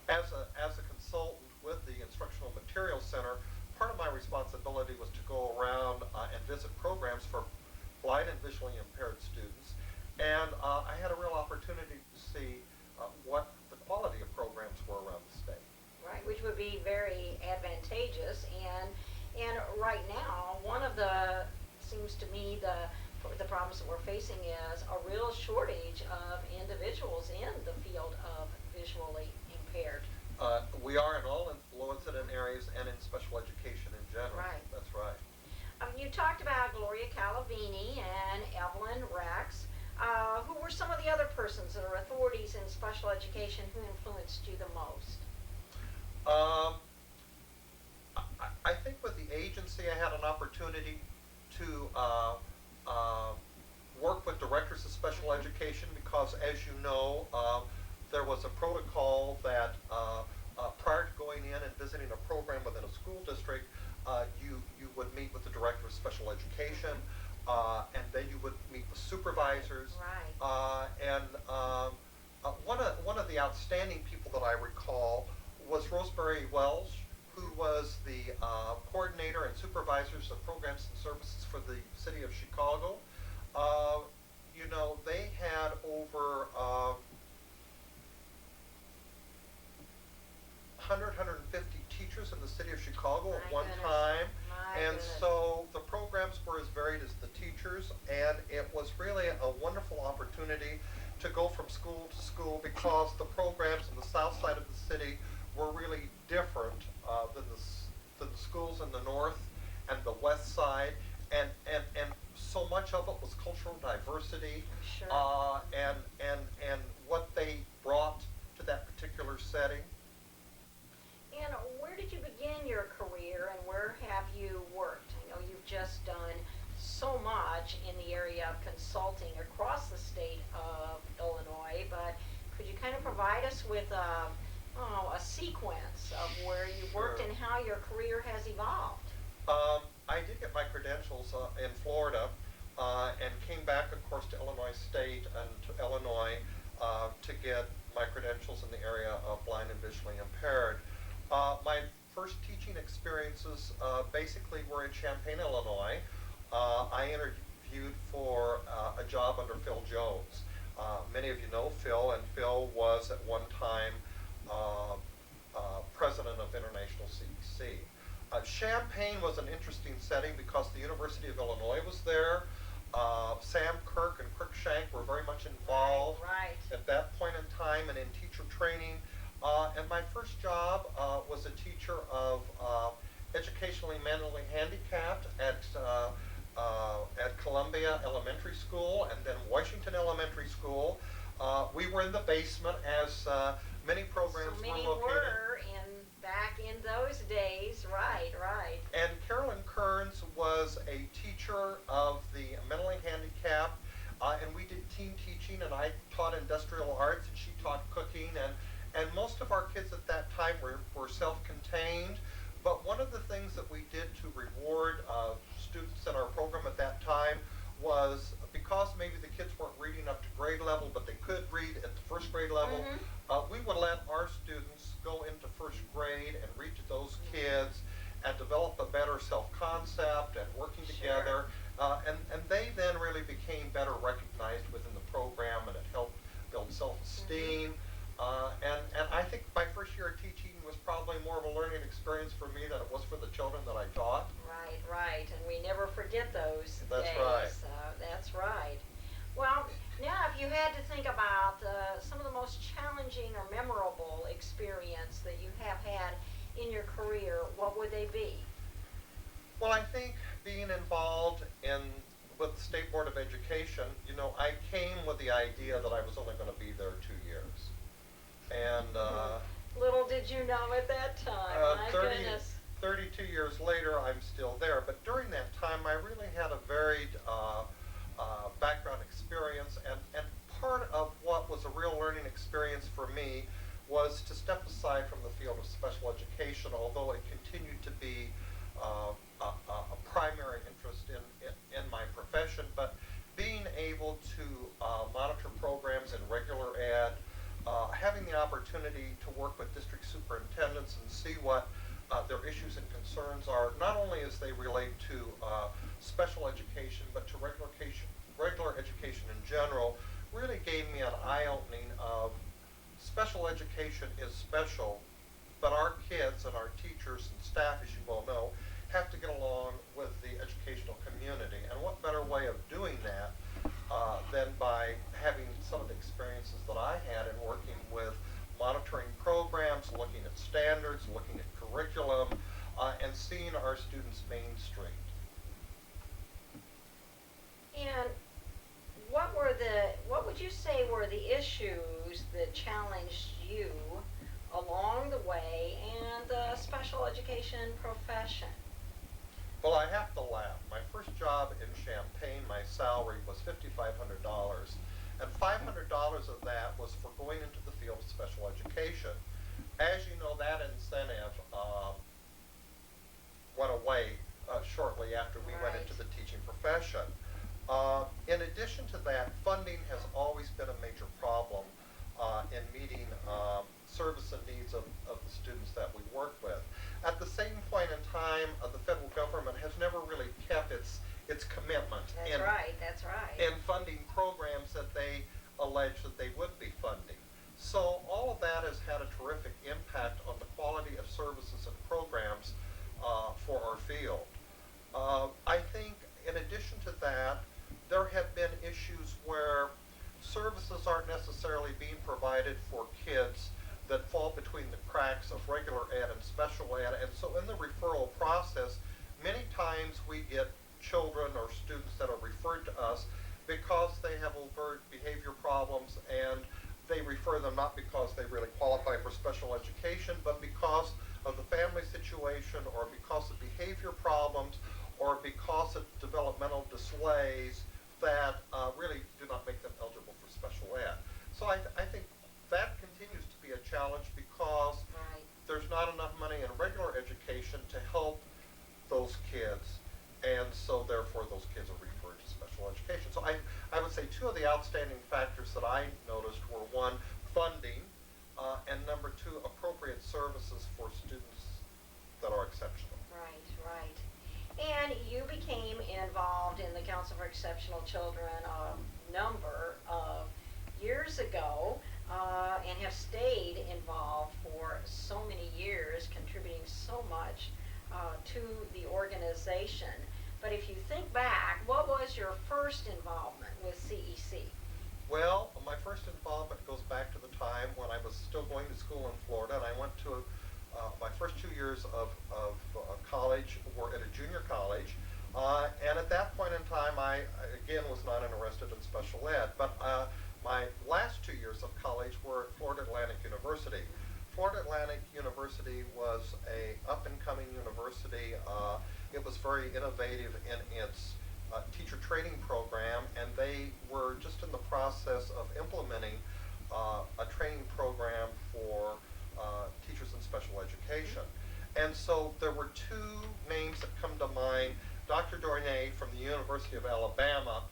[SPEAKER 1] As a consultant with the Instructional Materials Center, part of my responsibility was to go around and visit programs for blind and visually impaired students, and I had a real opportunity to see what the quality of programs were around the state.
[SPEAKER 2] Right, which would be very advantageous, and right now, one of the, seems to me, the problems that we're facing is a real shortage of individuals in the field of visually impaired.
[SPEAKER 1] We are in all influenced areas and in special education in general.
[SPEAKER 2] Right.
[SPEAKER 1] That's right.
[SPEAKER 2] You talked about Gloria Calavini and Evelyn Rex. Who were some of the other persons that are authorities in special education who influenced you the most?
[SPEAKER 1] I think with the agency, I had an opportunity to work with directors of special education because, as you know, there was a protocol that prior to going in and visiting a program within a school district, you would meet with the director of special education, and then you would meet with supervisors.
[SPEAKER 2] Right.
[SPEAKER 1] And one of the outstanding people that I recall was Rosemary Welsh, who was the coordinator and supervisors of programs and services for the city of Chicago. You know, they had over 150 teachers in the city of Chicago at one time. And so the programs were as varied as the teachers, and it was really a wonderful opportunity to go from school to school because the programs on the south side of the city were really different than the schools in the north and the west side, and so much of it was cultural diversity.
[SPEAKER 2] Sure.
[SPEAKER 1] And what they brought to that particular setting.
[SPEAKER 2] And where did you begin your career, and where have you worked? I know you've just done so much in the area of consulting across the state of Illinois, but could you kind of provide us with a sequence of where you worked and how your career has evolved?
[SPEAKER 1] I did get my credentials in Florida and came back, of course, to Illinois State and to Illinois to get my credentials in the area of blind and visually impaired. My first teaching experiences basically were in Champaign, Illinois. I interviewed for a job under Phil Jones. Many of you know Phil, and Phil was at one time president of International CEC. Champaign was an interesting setting because the University of Illinois was there. Sam Kirk and Cruikshank were very much involved
[SPEAKER 2] Right.
[SPEAKER 1] at that point in time and in teacher training. And my first job was a teacher of educationally mentally handicapped at Columbia Elementary School and then Washington Elementary School. We were in the basement as many programs
[SPEAKER 2] So
[SPEAKER 1] were
[SPEAKER 2] many
[SPEAKER 1] located.
[SPEAKER 2] were back in those days. Right, right.
[SPEAKER 1] And Carolyn Kearns was a teacher of the mentally handicapped, and we did team teaching, and I taught industrial arts, and she taught cooking, and most of our kids at that time were self-contained. But one of the things that we did to reward students in our program at that time was because maybe the kids weren't reading up to grade level, but they could read at the first grade level, we would let our students go into first grade and read to those kids and develop a better self-concept and working together. And they then really became better recognized within the program, and it helped build self-esteem. And I think my first year of teaching was probably more of a learning experience for me than it was for the children that I taught.
[SPEAKER 2] Right, right. And we never forget those
[SPEAKER 1] That's
[SPEAKER 2] days.
[SPEAKER 1] right.
[SPEAKER 2] That's right. Well, now if you had to think about some of the most challenging or memorable experience that you have had in your career, what would they be?
[SPEAKER 1] Well, I think being involved with the State Board of Education, I came with the idea that I was only going to be there 2 years. And
[SPEAKER 2] little did you know at that time, my goodness.
[SPEAKER 1] 32 years later, I'm still there. But during that time, I really had a varied background experience. And part of what was a real learning experience for me was to step aside from the field of special education, although it continued to be a primary interest in my profession. But being able to monitor programs in regular ed, having the opportunity to work with district superintendents and see what their issues and concerns are, not only as they relate to special education, but to regular education in general, really gave me an eye-opening of special education is special, but our kids and our teachers and staff, as you well know, have to get along with the educational community. And what better way of doing that than by having some of the experiences that I had in working with monitoring programs, looking at standards, looking at curriculum, and seeing our students mainstreamed.
[SPEAKER 2] And what would you say were the issues that challenged you along the way and the special education profession?
[SPEAKER 1] Well, I have to laugh. My first job in Champaign, my salary was $5,500, and $500 of that was for going into the field of special education. As you know, that incentive went away shortly after we went into the teaching profession. In addition to that, funding has always been a major problem in meeting service and needs of the students that we work with. At the same point in time, the federal government has never really kept its commitment
[SPEAKER 2] That's right.
[SPEAKER 1] in funding programs that they allege that they would be funding. So all of that has had a terrific impact on the quality of services and programs for our field. I think in addition to that, there have been issues where services aren't necessarily being provided for kids that fall between the cracks of regular ed and special ed. And so in the referral process, many times we get children or students that are referred to us because they have overt behavior problems, and they refer them not because they really qualify for special education, but because of the family situation, or because of behavior problems, or because of developmental displays that really do not make them eligible for special ed. So I think that continues to be a challenge because there's not enough money in regular education to help those kids, and so therefore those kids are referred to special education. So I would say two of the outstanding factors that I noticed were, one, funding, and number two, appropriate services for students that are exceptional.
[SPEAKER 2] Right. And you became involved in the Council for Exceptional Children a number of years ago, and have stayed involved for so many years, contributing so much to the organization. But if you think back, what was your first involvement with CEC?
[SPEAKER 1] Well, my first involvement goes back to the time when I was still going to school in Florida, and I went to my first 2 years of college were at a junior college. And at that point in time, I again was not interested in special ed, but my last 2 years of college were at Florida Atlantic University. Florida Atlantic University was a up-and-coming university. It was very innovative in its teacher training program, and they were just in the process of implementing a training program for teachers in special education. And so there were two names that come to mind. Dr. Dornay from the University of Alabama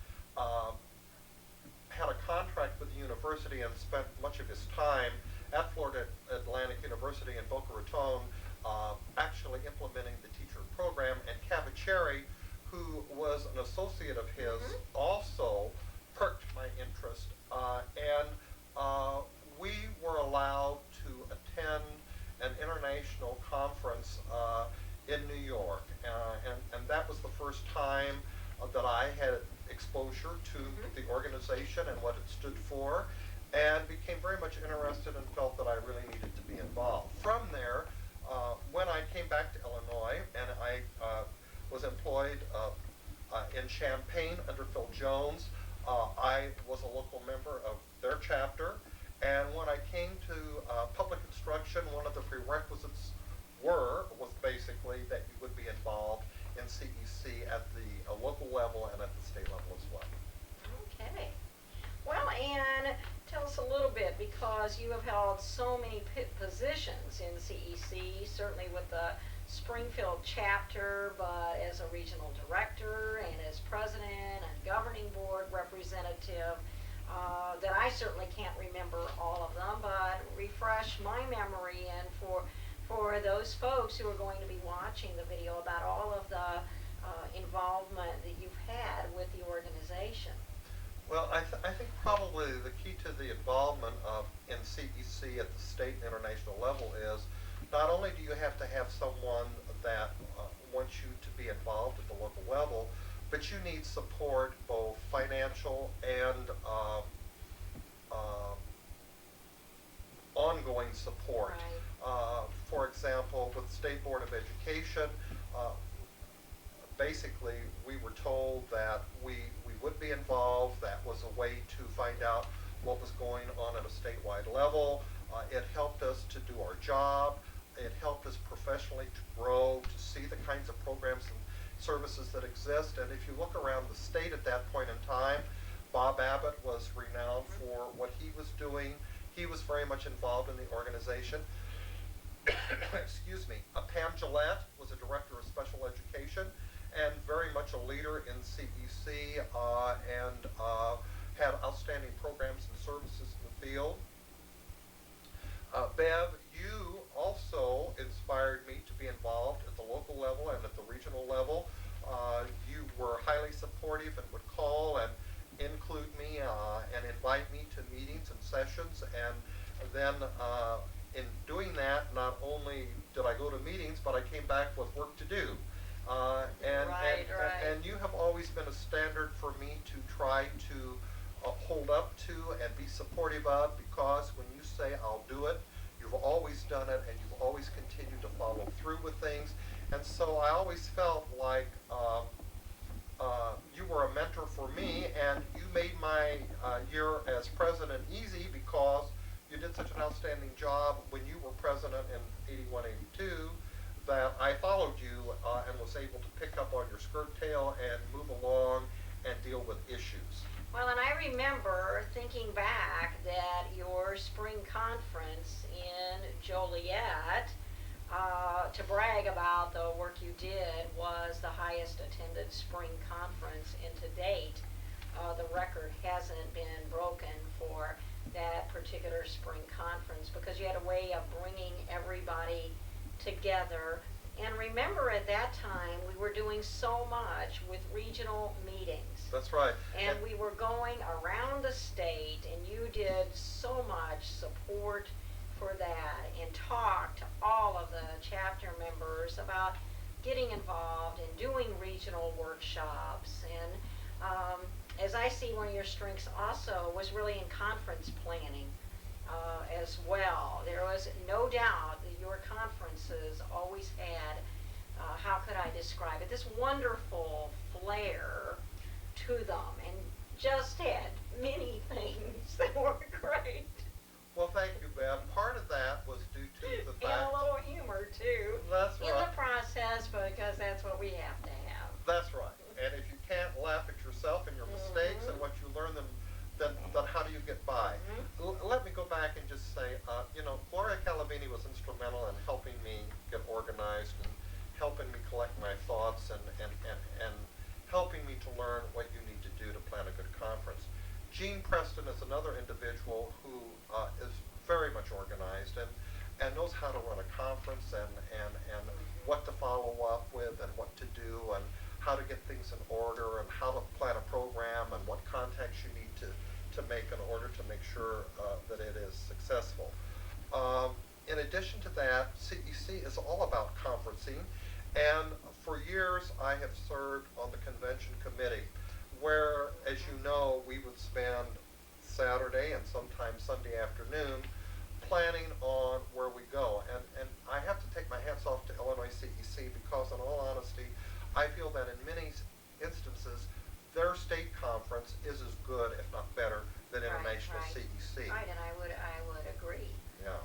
[SPEAKER 1] had a contract with the university and spent much of his time at Florida Atlantic University in Boca Raton actually implementing the teacher program. And Cavacheri, who was an associate of his, also perked my interest. And we were allowed to attend an international conference in New York. And that was the first time that I had exposure to the organization and what it stood for, and became very much interested and felt that I really needed to be involved. From there, when I came back to Illinois and I was employed in Champaign under Phil Jones, I was a local member of their chapter. And when I came to public instruction, one of the prerequisites was basically that you would be involved in CEC at the local level and at the state level as well.
[SPEAKER 2] Okay. Well, and tell us a little bit, because you have held so many positions in CEC, certainly with the Springfield chapter, but as a regional director and as president and governing board representative, that I certainly can't remember all of them, but refresh my memory, and for those folks who are going to be watching the video, about all of the involvement that you've had with the organization.
[SPEAKER 1] Well, I think probably the key to the involvement in CEC at the state and international level is not only do you have to have someone that wants you to be involved at the local level, but you need support, both financial and ongoing support.
[SPEAKER 2] Right.
[SPEAKER 1] For example, with the State Board of Education, basically we were told that we would be involved. That was a way to find out what was going on at a statewide level. It helped us to do our job. It helped us professionally to grow, to see the kinds of programs and services that exist. And if you look around the state at that point in time, Bob Abbott was renowned for what he was doing. He was very much involved in the organization. Excuse me. Pam Gillette was a director of special education and very much a leader in CEC and had outstanding programs and services in the field. Bev, you also inspired me to be involved at the local level and at the regional level. You were highly supportive and would call and include me and invite me to meetings and sessions. And then in doing that, not only did I go to meetings, but I came back with work to do. And you have always been a standard for me to try to hold up to and be supportive of, because when you say I'll do it, you've always done it, and you've always continued to follow through with things. And so I always felt like you were a mentor for me, and you made my year as president easy, because you did such an outstanding job when you were president in 81, 82, that I followed you and was able to pick up on your skirt tail and move along and deal with issues.
[SPEAKER 2] Well, and I remember thinking back that your spring conference in Joliet, to brag about the work you did, was the highest attended spring conference, and to date, the record hasn't been broken for that particular spring conference, because you had a way of bringing everybody together. And remember, at that time, we were doing so much with regional meetings.
[SPEAKER 1] That's right.
[SPEAKER 2] And we were going around the state, and you did so much support for that, and talked to all of the chapter members about getting involved and doing regional workshops. And as I see, one of your strengths also was really in conference planning as well. There was no doubt that your conferences always had, how could I describe it, this wonderful flair to them, and just had many things that were great.
[SPEAKER 1] Well, thank you, Bev. Part of that was due to the
[SPEAKER 2] And
[SPEAKER 1] fact...
[SPEAKER 2] a little humor too.
[SPEAKER 1] That's
[SPEAKER 2] in
[SPEAKER 1] right.
[SPEAKER 2] the process, because that's what we have to have.
[SPEAKER 1] That's right. And if you can't laugh at yourself and your mistakes and what you learn, then how do you get by? Let me go back and just say, Gloria Calavini was instrumental in helping me get organized and helping me collect my thoughts and helping me to learn what you need to do to plan a good conference. Gene Preston is another individual who is very much organized and knows how to run a conference and what to follow up with and what to do and how to get things in order and how to plan a program and what contacts you need to make in order to make sure that it is successful. In addition to that, CEC is all about conferencing, and for years I have served on the convention committee where, as you know, we would spend Saturday and sometimes Sunday afternoon planning on where we go. And I have to take my hats off to Illinois CEC because, in all honesty, I feel that in many instances, their state conference is as good, if not better, than international CEC.
[SPEAKER 2] Right, and I would agree.
[SPEAKER 1] Yeah.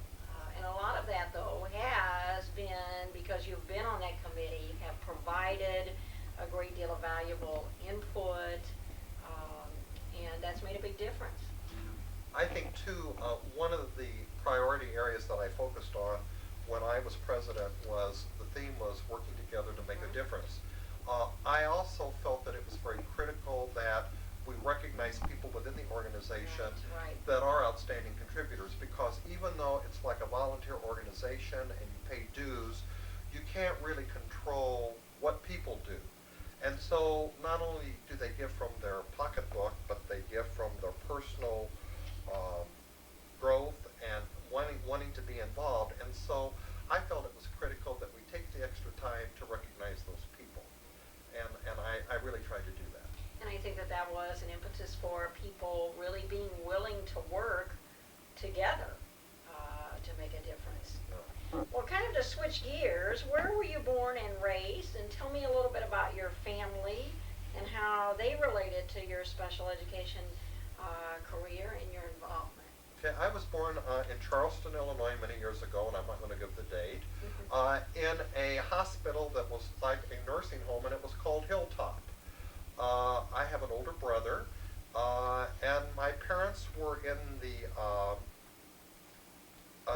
[SPEAKER 2] And a lot of that, though, has been because you've been on that committee, have provided a great deal of valuable input, and that's made a big difference.
[SPEAKER 1] I think, too, one of the priority areas that I focused on when I was president was the theme was working together to make a difference. I also felt that it was very critical that we recognize people within the organization that are outstanding contributors, because even though it's like a volunteer organization and you pay dues, you can't really control what people do. And so not only do they give from their pocketbook, but they give from their personal growth and wanting to be involved. And so I felt it was critical that we take the extra time to recognize those people. And I really tried to do that.
[SPEAKER 2] And I think that was an impetus for people really being willing to work together to make a difference.
[SPEAKER 1] Yeah.
[SPEAKER 2] Well, kind of to switch gears, where were you born and raised? And tell me a little bit about your family and how they related to your special education career and your involvement.
[SPEAKER 1] Okay, I was born in Charleston, Illinois many years ago, and I'm not going to give the date, in a hospital that was like a nursing home, and it was called Hilltop. I have an older brother, and my parents were in the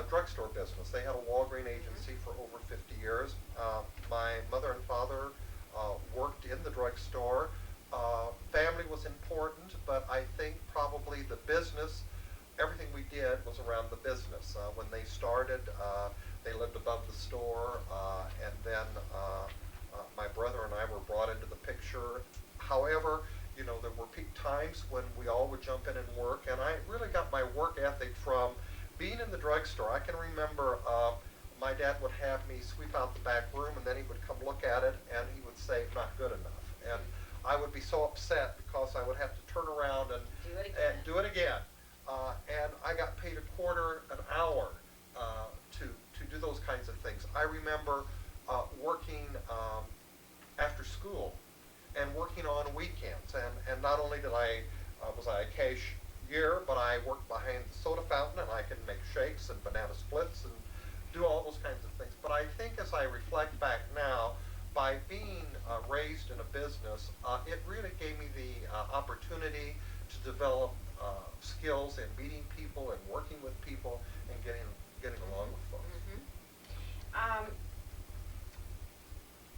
[SPEAKER 1] drugstore business. They had a Walgreen agency for over 50 years. My mother and father worked in the drugstore. Family was important, but I think probably the business, everything we did was around the business. When they started, they lived above the store, and then my brother and I were brought into the picture. However, there were peak times when we all would jump in and work, and I really got my work ethic from being in the drugstore. I can remember my dad would have me sweep out the back room, and then he would come look at it, and he would say, not good enough. And I would be so upset because I would have to turn around and do it again. And I got paid $0.25 an hour to do those kinds of things. I remember working after school and working on weekends. And not only was I a cashier, but I worked behind the soda fountain, and I could make shakes and banana splits and do all those kinds of things. But I think as I reflect back now, by being raised in a business, it really gave me the opportunity to develop skills in meeting people and working with people and getting along with folks.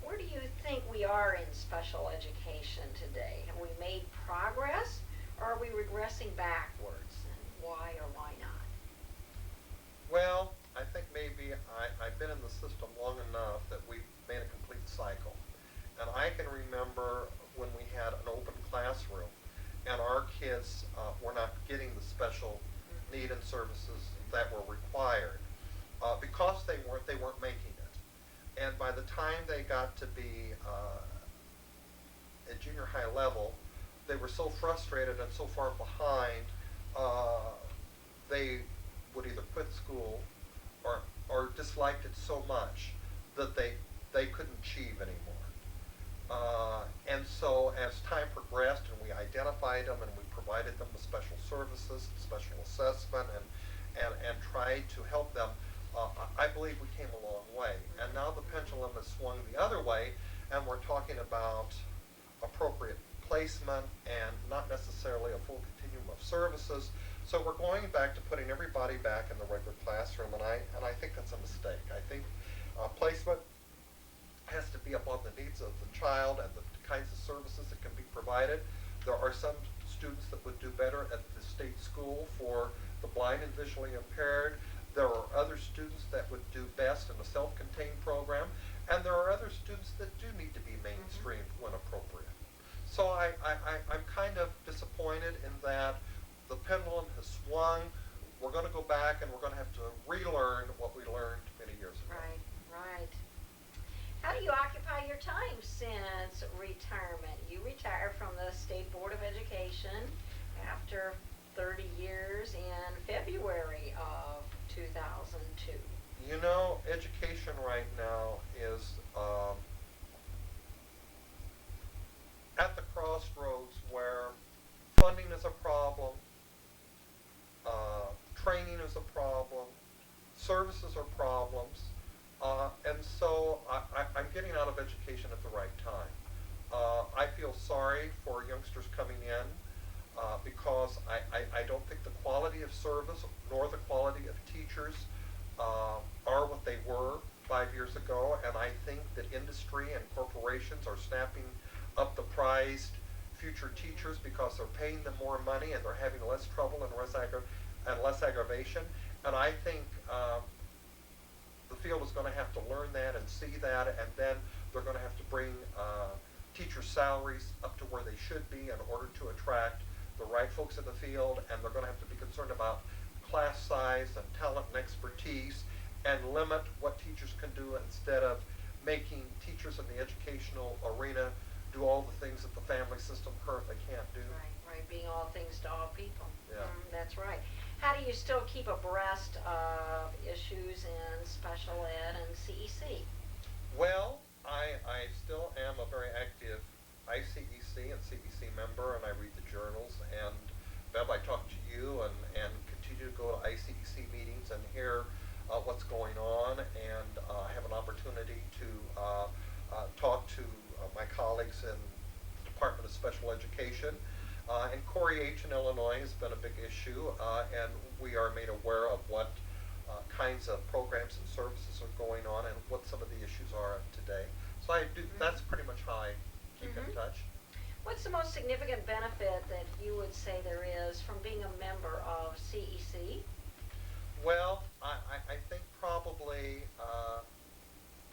[SPEAKER 2] Where do you think we are in special education today? Have we made progress, or are we regressing backwards? And why or why not?
[SPEAKER 1] Well, I think maybe I've been in the system long enough that we've made a complete cycle. And I can remember when we had an open classroom and our kids were not getting the special need and services that were required because they weren't making it. and by the time they got to be at junior high level, they were so frustrated and so far behind, uh, they would either quit school or disliked it so much that they couldn't achieve anymore. And so as time progressed and we identified them and we provided them with special services, special assessment, and tried to help them, I believe we came a long way. And now the pendulum has swung the other way, and we're talking about appropriate placement and not necessarily a full continuum of services. So we're going back to putting everybody back in the regular classroom, and I think that's a mistake. I think placement has to be upon the needs of the child and the kinds of services that can be provided. There are some students that would do better at the state school for the blind and visually impaired. There are other students that would do best in a self-contained program, and there are other students that do need to be mainstreamed when appropriate. So I'm kind of disappointed in that the pendulum has swung. We're going to go back and we're going to have to relearn what we learned many years ago.
[SPEAKER 2] Right, right. How do you occupy your time since retirement? You retired from the State Board of Education after 30 years in February of 2002.
[SPEAKER 1] You know, education right now is at the crossroads where funding is a problem, training is a problem, services are problems, and so I'm getting out of education at the right time. I feel sorry for youngsters coming in because I don't think the quality of service nor the quality of teachers are what they were 5 years ago, and I think that industry and corporations are snapping up the prized future teachers because they're paying them more money and they're having less trouble and less aggravation. And I think the field is going to have to learn that and see that, and then they're going to have to bring teacher salaries up to where they should be in order to attract the right folks in the field, and they're going to have to be concerned about class size and talent and expertise and limit what teachers can do instead of making teachers in the educational arena do all the things that the family system currently can't do.
[SPEAKER 2] Right, being all things to all people.
[SPEAKER 1] Yeah.
[SPEAKER 2] That's right. How do you still keep abreast of issues in special ed and CEC?
[SPEAKER 1] Well, I still am a very active ICEC and CEC member, and I read the journals. And Bev, I talk to you and continue to go to ICEC meetings and hear what's going on, and have an opportunity to talk to my colleagues in the Department of Special Education. And Corey H. in Illinois has been a big issue, and we are made aware of what kinds of programs and services are going on and what some of the issues are today. So that's pretty much how I keep in touch.
[SPEAKER 2] What's the most significant benefit that you would say there is from being a member of CEC?
[SPEAKER 1] Well, I think probably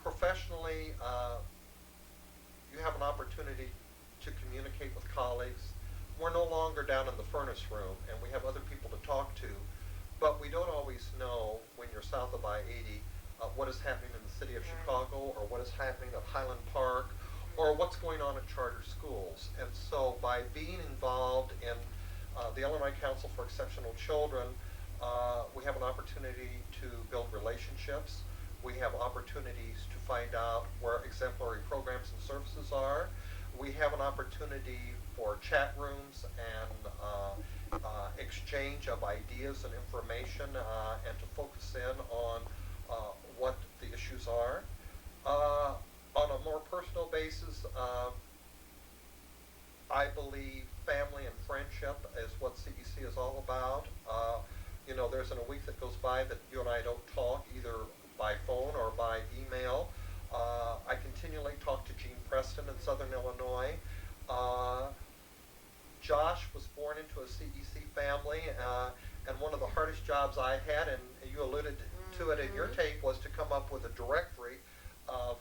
[SPEAKER 1] professionally you have an opportunity to communicate with colleagues. We're no longer down in the furnace room, and we have other people to talk to, but we don't always know when you're south of I-80 what is happening in the city of Chicago, or what is happening at Highland Park, or what's going on at charter schools. And so by being involved in the Illinois Council for Exceptional Children, we have an opportunity to build relationships. We have opportunities to find out where exemplary programs and services are. We have an opportunity for chat rooms and exchange of ideas and information, and to focus in on what the issues are. On a more personal basis, I believe family and friendship is what CEC is all about. There isn't a week that goes by that you and I don't talk, either by phone or by email. I continually talk to Gene Preston in Southern Illinois. Josh was born into a CEC family, and one of the hardest jobs I had, and you alluded to it in your tape, was to come up with a directory of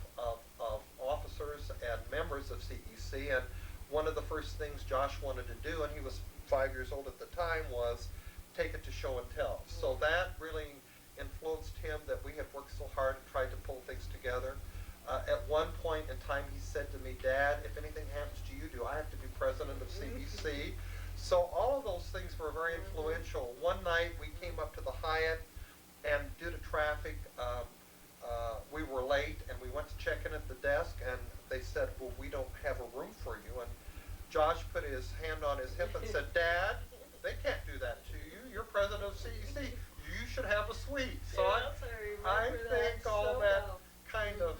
[SPEAKER 1] officers and members of CEC. And one of the first things Josh wanted to do, and he was 5 years old at the time, was take it to show and tell. So that really influenced him, that we had worked so hard and tried to pull things together. At one point in time, he said to me, Dad, if anything happens to you, do I have to be president of CEC? So all of those things were very influential. One night we came up to the Hyatt, and due to traffic, we were late, and we went to check in at the desk, and they said, well, we don't have a room for you. And Josh put his hand on his hip and said, Dad, they can't do that to you. You're president of CEC. You should have a suite. So
[SPEAKER 3] Yes,
[SPEAKER 1] I
[SPEAKER 3] remember
[SPEAKER 1] think
[SPEAKER 3] that
[SPEAKER 1] all
[SPEAKER 3] so
[SPEAKER 1] that
[SPEAKER 3] well.
[SPEAKER 1] kind of,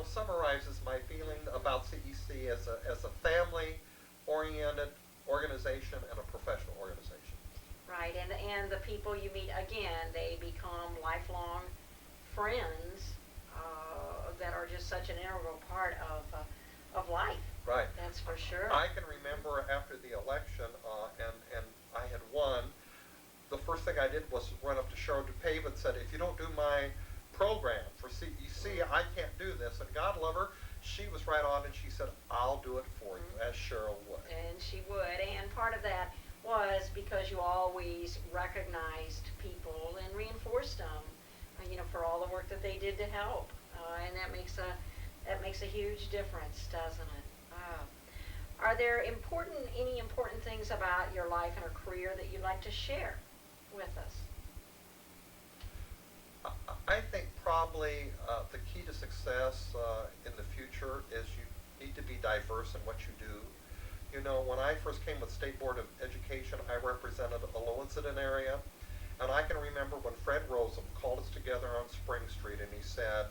[SPEAKER 1] summarizes my feeling about CEC as a family-oriented organization and a professional organization.
[SPEAKER 2] Right, and the people you meet, again, they become lifelong friends that are just such an integral part of life.
[SPEAKER 1] Right.
[SPEAKER 2] That's for sure.
[SPEAKER 1] I can remember after the election, and I had won, the first thing I did was run up to Cheryl DuPave and said, if you don't do my program for CEC, I can't do this. And God love her, she was right on, and she said, I'll do it for you, as Cheryl would.
[SPEAKER 2] And she would, and part of that was because you always recognized people and reinforced them, for all the work that they did to help, and that makes a huge difference, doesn't it? Are there any important things about your life and or career that you'd like to share with us?
[SPEAKER 1] I think probably the key to success in the future is you need to be diverse in what you do. When I first came with State Board of Education, I represented a low-incident area, and I can remember when Fred Rosem called us together on Spring Street, and he said,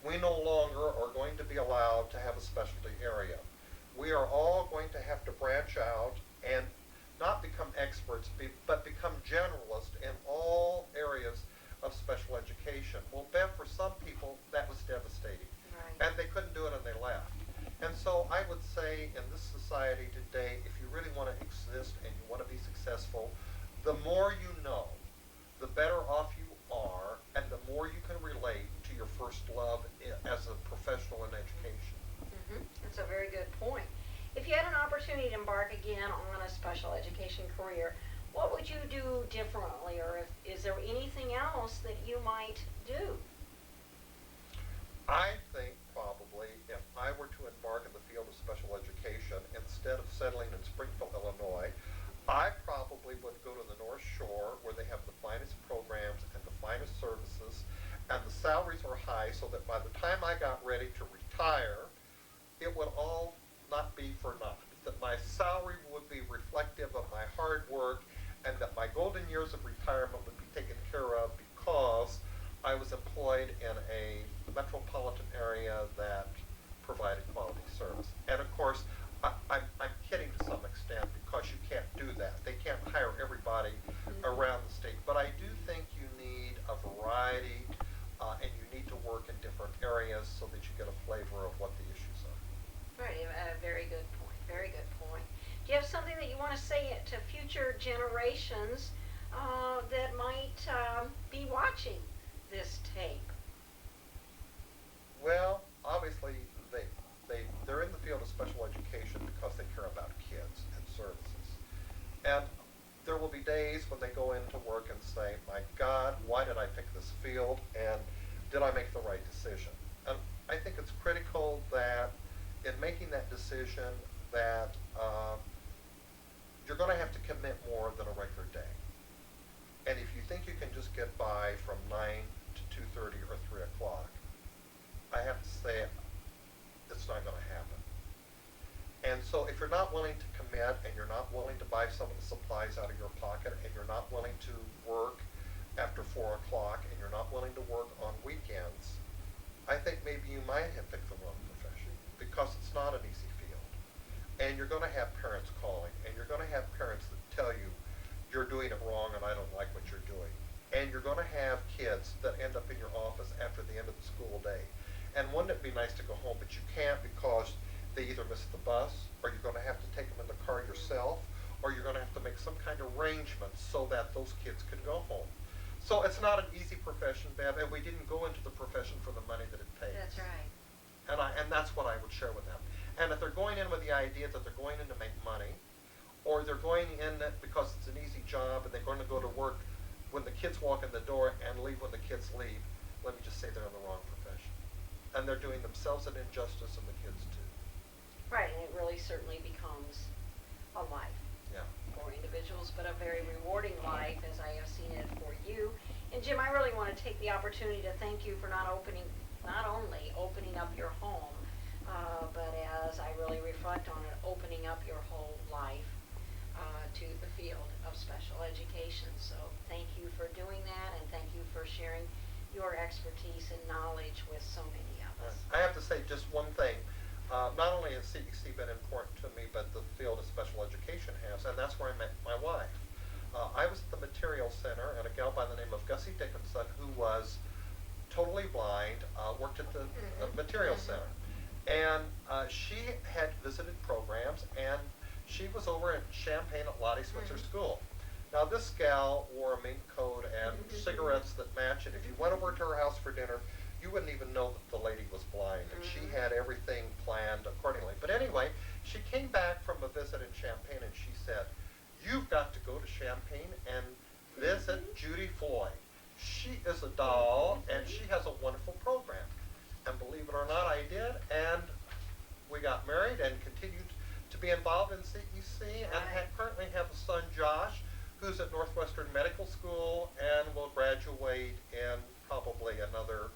[SPEAKER 1] we no longer are going to be allowed to have a specialty area. We are all going to have to branch out and not become experts, but become generalists in all areas of special education. Well, Bev, for some people, that was devastating.
[SPEAKER 2] Right.
[SPEAKER 1] And they couldn't do it, and they left. And so I would say in this society today, if you really want to exist and you want to be successful, the more you know, the better off you are, and the more you can relate to your first love as a professional in education.
[SPEAKER 2] That's a very good point. If you had an opportunity to embark again on a special education career, what would you do differently, or is there anything else that you might do?
[SPEAKER 1] I think probably if I were to embark in the field of special education, instead of settling in Springfield, Illinois, I probably would go to the North Shore where they have the finest programs and the finest services, and the salaries are high, so that by the time I got ready to retire, it would all not be for naught. That my salary would be reflective of my hard work, and that my golden years of retirement would be taken care of because I was employed in a metropolitan area that provided quality service. And of course, I'm kidding to some extent because you can't do that. They can't hire everybody around the state. But I do think you need a variety, and you need to work in different areas so that you get a flavor of what the issues are.
[SPEAKER 2] Right, a very good point, very good point. Do you have something that you want to say to future generations that might be watching this tape?
[SPEAKER 1] Well, obviously, they're in the field of special education because they care about kids and services. And there will be days when they go into work and say, my God, why did I pick this field? And did I make the right decision? And I think it's critical that in making that decision that you're going to have to commit more than a regular day. And if you think you can just get by from 9 to 2:30 or 3 o'clock, I have to say it's not going to happen. And so if you're not willing to commit, and you're not willing to buy some of the supplies out of your pocket, and you're not willing to work after 4 o'clock, and you're not willing to work on weekends, I think maybe you might have picked the wrong profession, because it's not an easy field. And you're going to have parents calling, and you're going to have parents that tell you, you're doing it wrong and I don't like what you're doing. And you're going to have kids that end up in your office after the end of the school day. And wouldn't it be nice to go home, but you can't because they either miss the bus, or you're going to have to take them in the car yourself, or you're going to have to make some kind of arrangement so that those kids can go home. So it's not an easy profession, Bev, and we didn't go into the profession for the money that it pays.
[SPEAKER 2] That's right.
[SPEAKER 1] And that's what I would share with them. And if they're going in with the idea that they're going in to make money, or they're going in because it's an easy job and they're going to go to work when the kids walk in the door and leave when the kids leave, let me just say they're in the wrong profession. and they're doing themselves an injustice and the kids too.
[SPEAKER 2] Right, and it really certainly becomes a life
[SPEAKER 1] Yeah.
[SPEAKER 2] for individuals, but a very rewarding life, as I have seen it for you. And Jim, I really want to take the opportunity to thank you for not only opening up your home, but as I really reflect on it, opening up your whole life to the field of special education. So thank you for doing that, and thank you for sharing your expertise and knowledge with so many of us.
[SPEAKER 1] I have to say just one thing. Not only has CEC been important to me, but the field of special education has, and that's where I met my wife. I was at the Material Center, and a gal by the name of Gussie Dickinson, who was totally blind, worked at the Material Center. And she had visited programs, and she was over in Champaign at Lottie Switzer School. Now this gal wore a mink coat and cigarettes that match, and if you went over to her house for dinner, you wouldn't even know that the lady was blind, and she had everything planned accordingly. But anyway, she came back from a visit in Champaign, and she said, "You've got to go to Champaign and visit Judy Floyd. She is a doll, and she has a wonderful program." And believe it or not, I did, and we got married and continued to be involved in CEC, and currently have a son, Josh, who's at Northwestern Medical School and will graduate in probably another